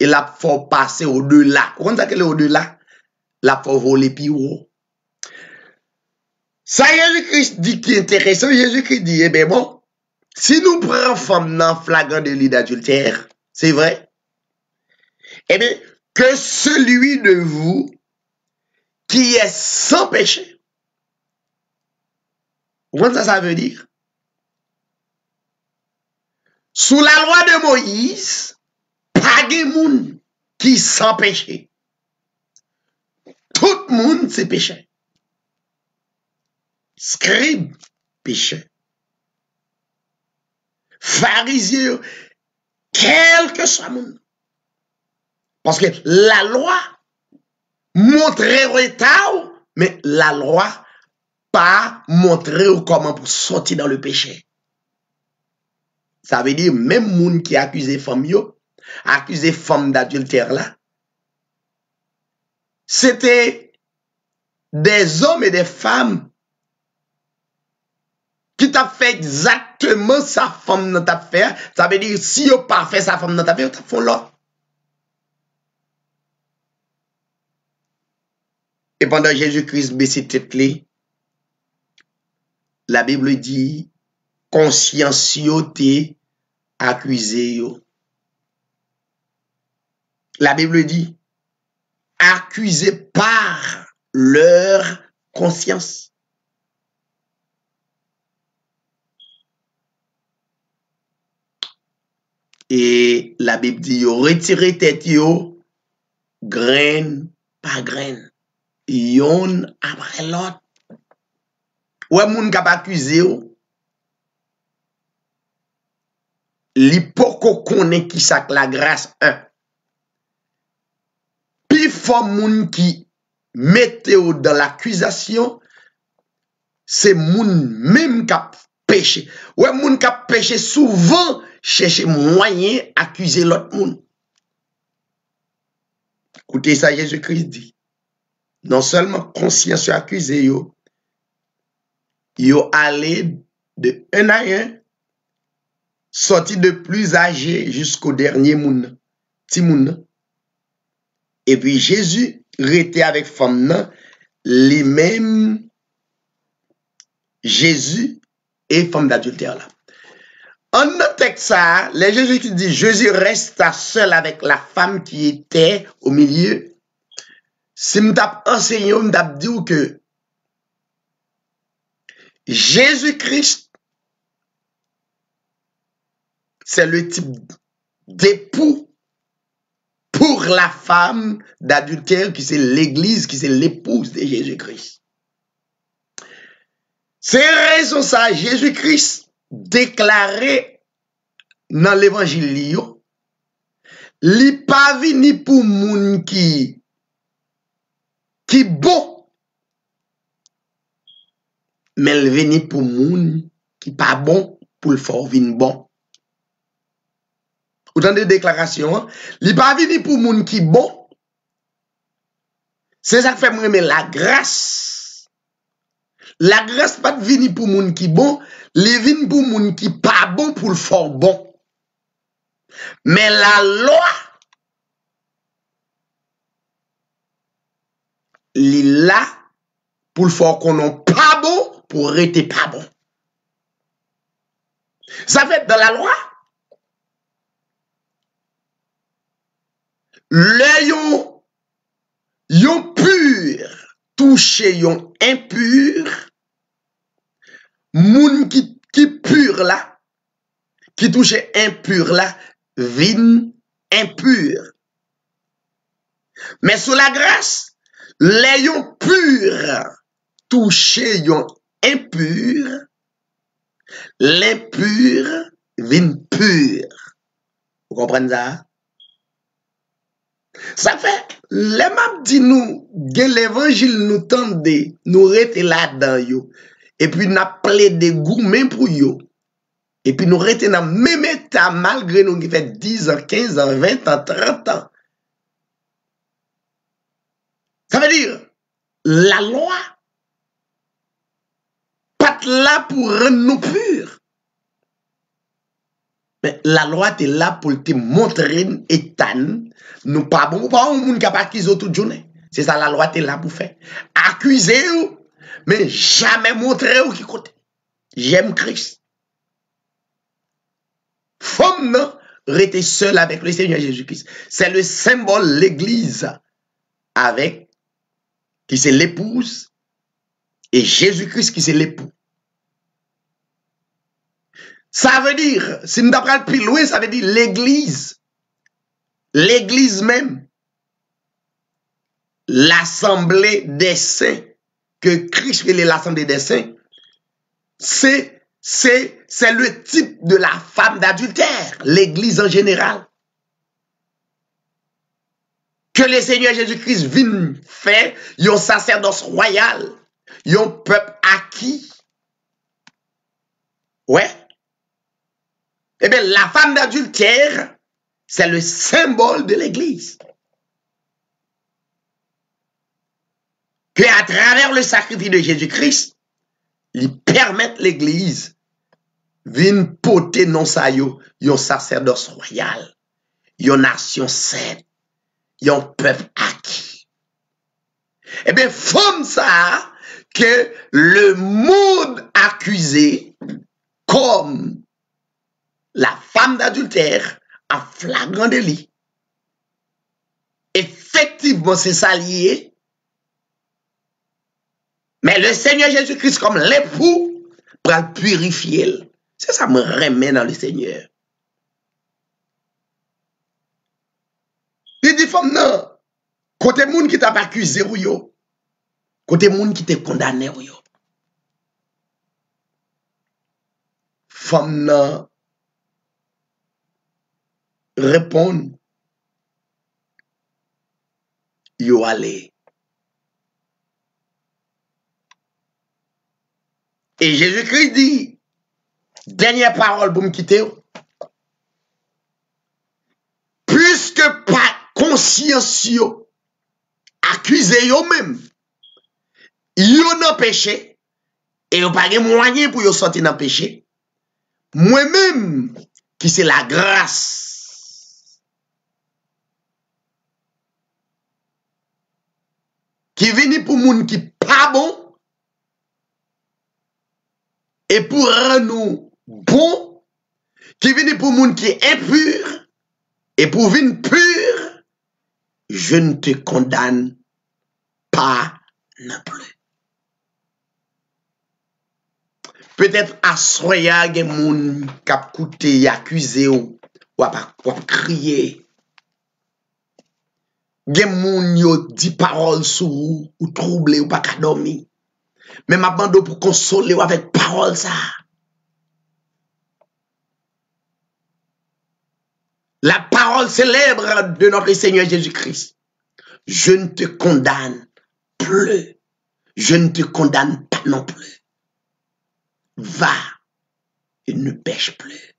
il a fait passer au-delà. Vous comprenez qu'elle est au-delà? La fait voler plus haut. Ça, Jésus-Christ dit qui est intéressant. Jésus-Christ dit, eh bien bon, si nous prenons femme dans flagrant délit d'adultère, c'est vrai, eh bien, que celui de vous qui est sans péché. Vous comprenez ça veut dire? Sous la loi de Moïse, pas de monde qui sans péché. Tout le monde c'est péché. Scribe, péché. Pharisien, quel que soit le monde. Parce que la loi montrait retard, mais la loi pas montrer comment pour sortir dans le péché. Ça veut dire même moun qui accusé femme yo, accusé femme d'adultère là, c'était des hommes et des femmes qui t'a fait exactement sa femme dans ta fait. Ça veut dire si yo pas fait sa femme dans ta fait, t'as fait là. Et pendant Jésus-Christ baissait tête li, la Bible dit conscience yo te accusé yo. La Bible dit accusé par leur conscience. Et la Bible dit yo retirer tête yo graine par graine, yon après l'autre. Ouais moun k'ap accusé yo, li poko connaît qui sak la grâce 1. Puis faut moun qui mette yo dans l'accusation, c'est moun même k'ap péché. Ouais moun k'ap péché souvent chercher moyen accuser l'autre moun. Écoutez ça, Jésus-Christ dit. Non seulement conscience accusé yo, yo allé de un à un, sorti de plus âgé jusqu'au dernier moun, ti moun. Et puis Jésus était avec femme nan, lui-même Jésus et femme d'adultère là. En notre texte, ça, les Jésus qui dit, Jésus resta seul avec la femme qui était au milieu. Si je t'ai enseigné, je t'ai dit que Jésus-Christ, c'est le type d'époux pour la femme d'adultère qui c'est l'église, qui c'est l'épouse de Jésus-Christ. C'est raison ça, Jésus-Christ déclaré dans l'évangile, li pas vini pour moun qui bon, mais il vini pour moun qui pas bon pour le faire vin bon. Autant de déclarations, li pas vini pour moun qui bon. C'est ça que fait moi aimer la grâce. La grâce pas vini pour moun qui bon, li vini pour moun qui pas bon pour le faire bon. Mais la loi, li là pour le faire qu'on non pas bon, pour rester pas bon. Ça fait dans la loi, le yon pur touche yon impur, moun qui pur là, qui touche impur là, vin impur. Mais sous la grâce, les yon pur touche yon impur, l'impur vin pur. Vous comprenez ça? Ça fait, les map dit nous, l'évangile nous tende, nous rete là-dedans yo. Et puis nous plaidé gourmet pour yo. Et puis nous rete dans même état malgré nous qui fait 10 ans, 15 ans, 20 ans, 30 ans. Ça veut dire, la loi, pas là pour rendre nous purs. Mais la loi est là pour te montrer état nous pas bon, pas un monde qui a pas accusé toute journée. C'est ça la loi est là pour faire. Accuser mais jamais montrer qui côté. J'aime Christ. Femme non, rester seul avec le Seigneur Jésus-Christ. C'est le symbole de l'église avec qui c'est l'épouse et Jésus-Christ qui c'est l'époux. Ça veut dire, si nous apprenons plus loin, ça veut dire l'église. L'église même. L'assemblée des saints. Que Christ fait l'assemblée des saints. C'est le type de la femme d'adultère. L'église en général. Que le Seigneur Jésus-Christ vienne faire un sacerdoce royal. Un peuple acquis. Ouais. Eh bien, la femme d'adultère, c'est le symbole de l'église. Que à travers le sacrifice de Jésus-Christ, il permet l'église de porter non ça un sacerdoce royal, une nation sainte, un peuple acquis. Eh bien, femme ça que le monde accusé comme la femme d'adultère en flagrant délit. Effectivement, c'est ça lié. Mais le Seigneur Jésus-Christ, comme l'époux, pour le purifier. C'est ça me remet dans le Seigneur. Il dit, femme, non. Côté monde qui t'a pas accusé, ou yo. Côté monde qui t'a condamné, ou yo. Femme, non. Répondre, yo allez. Et Jésus-Christ dit, dernière parole pour me quitter, puisque pas conscience yo, accusé yo même, yo nan péché, et yo pas de moyen pour yo sortir dans péché, moi-même, qui c'est la grâce, qui vient pour moun qui pas bon, et pour rendre nous bon, qui vient pour moun qui est impur, et pour venir pur, je ne te condamne pas non plus. Peut-être à soya gen moun k'ap koute accusé ou crier. Gen moun yo di parole sou ou troublé ou pas ka dormi. Mais ma bande pour consoler ou avec parole ça. La parole célèbre de notre Seigneur Jésus-Christ. Je ne te condamne plus. Je ne te condamne pas non plus. Va et ne pêche plus.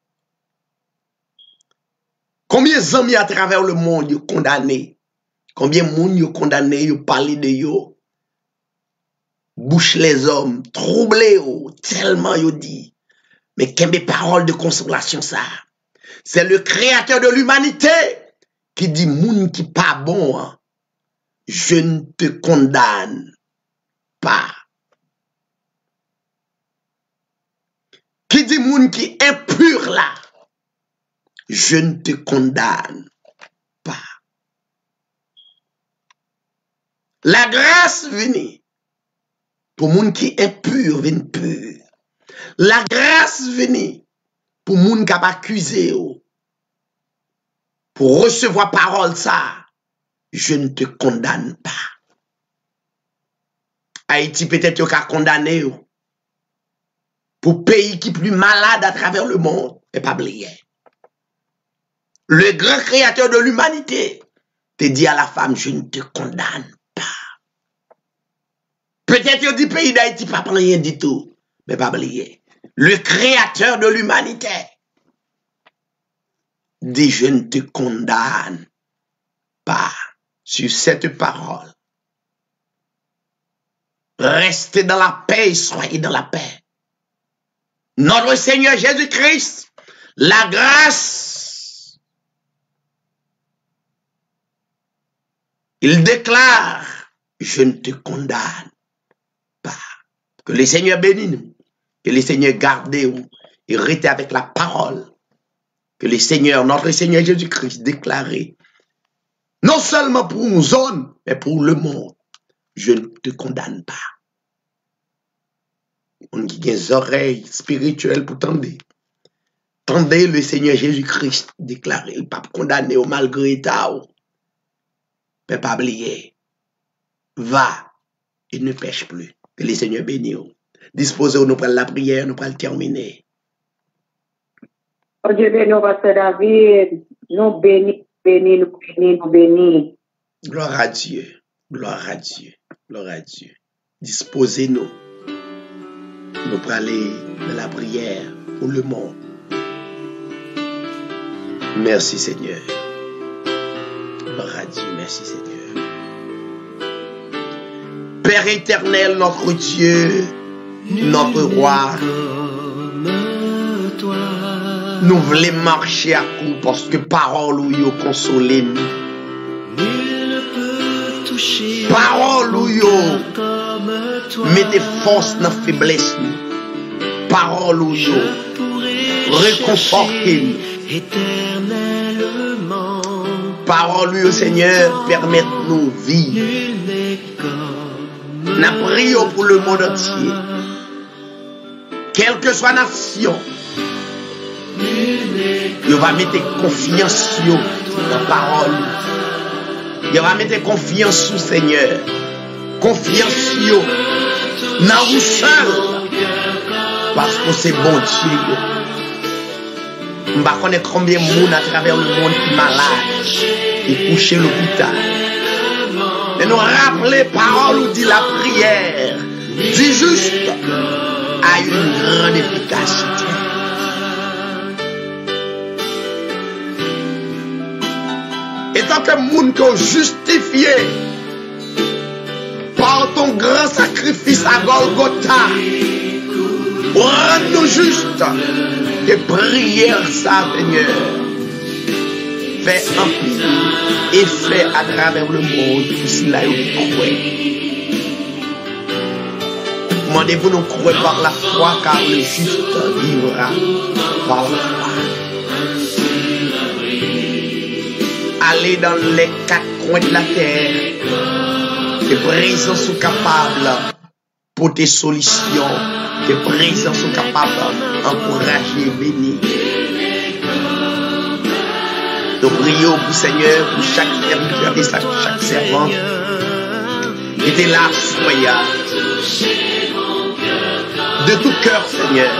Combien d'amis à travers le monde sont condamnés? Combien de monde sont condamnés, ils parlent de yo? Bouche les hommes, troublés, tellement ils dit. Mais quelle parole de consolation ça? C'est le créateur de l'humanité qui dit, moun qui pas bon, hein, je ne te condamne pas. Qui dit moun qui impur là, je ne te condamne pas. La grâce vient pour moun qui impur, vient pur. La grâce vient pour moun qui a accusé, pour recevoir parole ça, je ne te condamne pas. Haïti peut-être qu'a condamné pour pays qui est plus malade à travers le monde, et pas oublier. Le grand créateur de l'humanité te dit à la femme, je ne te condamne pas. Peut-être qu'il dit pays d'Haïti pas rien du tout, mais pas oublier. Le créateur de l'humanité dit, je ne te condamne pas sur cette parole. Restez dans la paix et soyez dans la paix. Notre Seigneur Jésus-Christ, la grâce, il déclare, je ne te condamne pas. Que le Seigneur bénisse nous, que le Seigneur garde nous, et reste avec la parole. Que le Seigneur, notre Seigneur Jésus-Christ, déclaré, non seulement pour une zone, mais pour le monde, je ne te condamne pas. On qui a des oreilles spirituelles pour tendre. Tendez le Seigneur Jésus-Christ déclaré, il ne pas condamné au malgré ta. Mais pas oublier. Va et ne pêche plus. Que le Seigneur bénisse. Disposez-vous, nous prenons la prière, nous prenons terminer. Oh Dieu béni, Pasteur David, nous bénis, bénis, nous bénis, nous bénis. Gloire à Dieu, gloire à Dieu, gloire à Dieu. Disposez-nous. Nous prenons aller dans la prière pour le monde. Merci Seigneur. Gloire à Dieu, merci Seigneur. Père éternel, notre Dieu, notre roi, nous voulons marcher à coup parce que parole ou yo consolé nous. Parole ou yo mettez force dans la faiblesse nous. Parole ou yo réconfortez nous. Parole ou yo Seigneur permette-nous vivre. Nous prions pour le monde entier. Quelle que soit la nation, il va mettre confiance dans la parole. Il va mettre confiance sous Seigneur. Confiance dans vous seul. Parce que c'est bon Dieu. Je ne sais pas combien de monde à travers le monde qui est malade et couché à l'hôpital. Mais nous rappeler parole ou dit la prière. Dit juste a une grande efficacité. Et tant que moun qui justifié par ton grand sacrifice à Golgotha, rends-nous juste de prière ça, Seigneur. Fais un peu effet à travers le monde pour cela vous croyez. Demandez-vous nous croire par la foi car le juste vivra par la foi. aller dans les quatre coins de la terre. Tes présences sont capables pour tes solutions. Tes présences sont capables d'encourager, bénir. Nous prions pour Seigneur, pour chaque serviteur et chaque servante qui était là, soyez de tout cœur, Seigneur.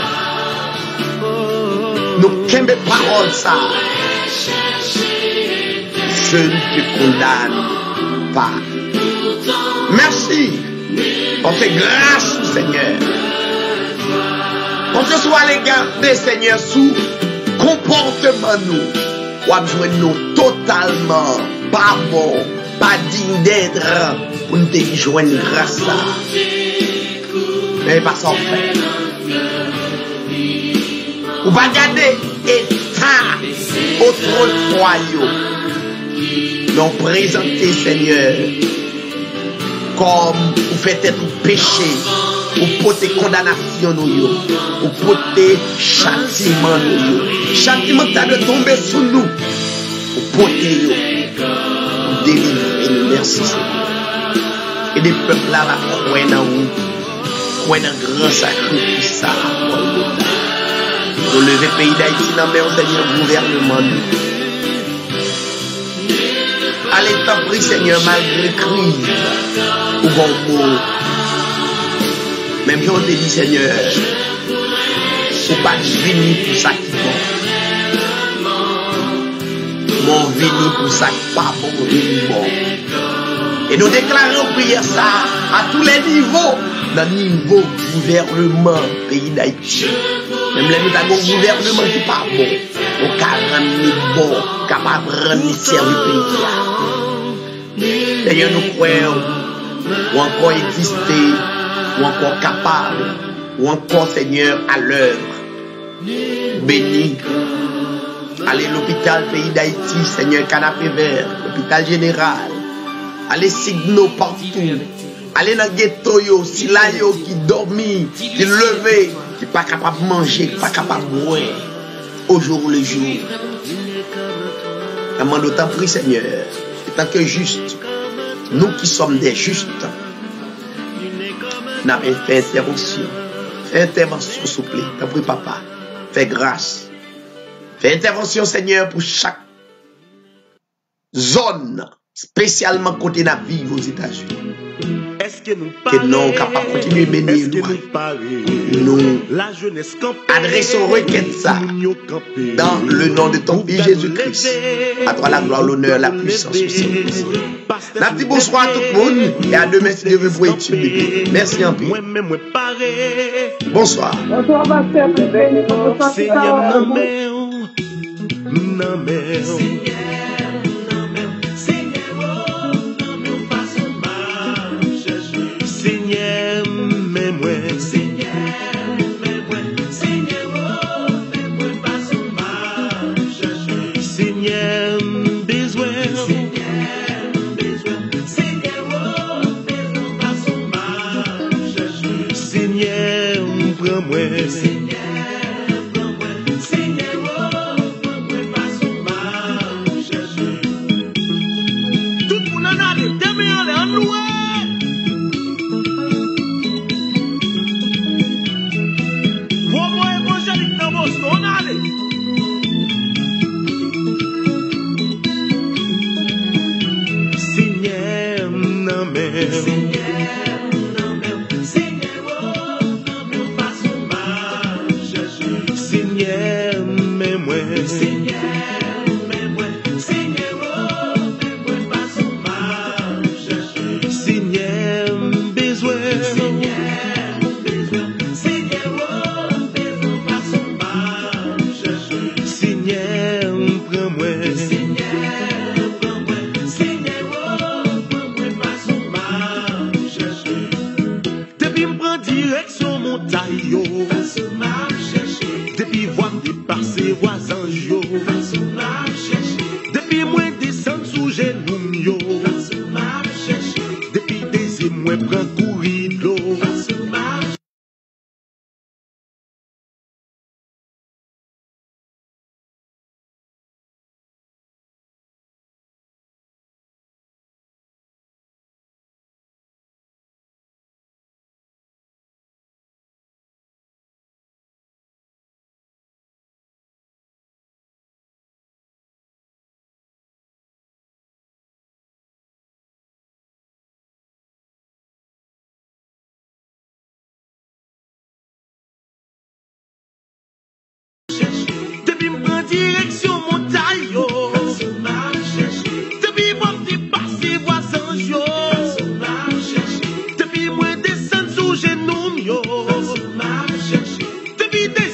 Nous qu'aimons parole ça. Je ne te condamne pas. Merci. On fait grâce au Seigneur. On se soit les garder, Seigneur, sous comportement nous. Ou à besoin nous totalement pas bon, pas digne d'être pour nous te joindre grâce à. Mais pas sans faire. Ou pas garder état au trône royal. Nous présenter, Seigneur, comme vous faites être péché, ou porter condamnation, ou porter châtiment. Châtiment qui de tomber sur nous, ou porter, ou délivrer nous. Merci, Seigneur. Et des peuples là, croient dans vous, croient dans le grand sacrifice. Nous lever le pays d'Haïti dans le Seigneur, gouvernement. Allez, t'en prie, Seigneur, malgré crise, ou bon mot. Même si on te dit, Seigneur, ou pas venir pour ça qui est bon. Mon venir pour ça qui n'est pas bon, venir bon. Et nous déclarons prière ça à tous les niveaux, dans le niveau gouvernement pays d'Haïti. Même les nous avons un gouvernement qui n'est pas bon. On peut rendre bon, capable de rendre service pays. Seigneur, nous croyons, ou encore exister, ou encore capable, ou encore, Seigneur, à l'œuvre. Béni. Allez l'hôpital pays d'Haïti, Seigneur, canapé vert, l'hôpital général. Allez signaux partout. Allez dans le ghetto, si là, qui dormi, qui levé, qui n'est pas capable de manger, qui n'est pas capable de boire. Au jour le jour. Amant d'autant prie, Seigneur, étant que juste, nous qui sommes des justes, nous avons fait intervention. Fais intervention, s'il vous plaît. T'en prie, papa. Fais grâce. Fais intervention, Seigneur, pour chaque zone, spécialement côté de la vie aux États-Unis. Que nous capables de continuer à bénir nous adressons requête ça dans le nom de ton Fils Jésus-Christ. À toi la gloire, l'honneur, la puissance aussi. La petite bonsoir à tout le monde et à demain si Dieu veut vous étudier. Merci en paix. Bonsoir. Bonsoir, pasteur. Depuis moi descendre sous genou, depuis des moi prend courir de l'eau. éviter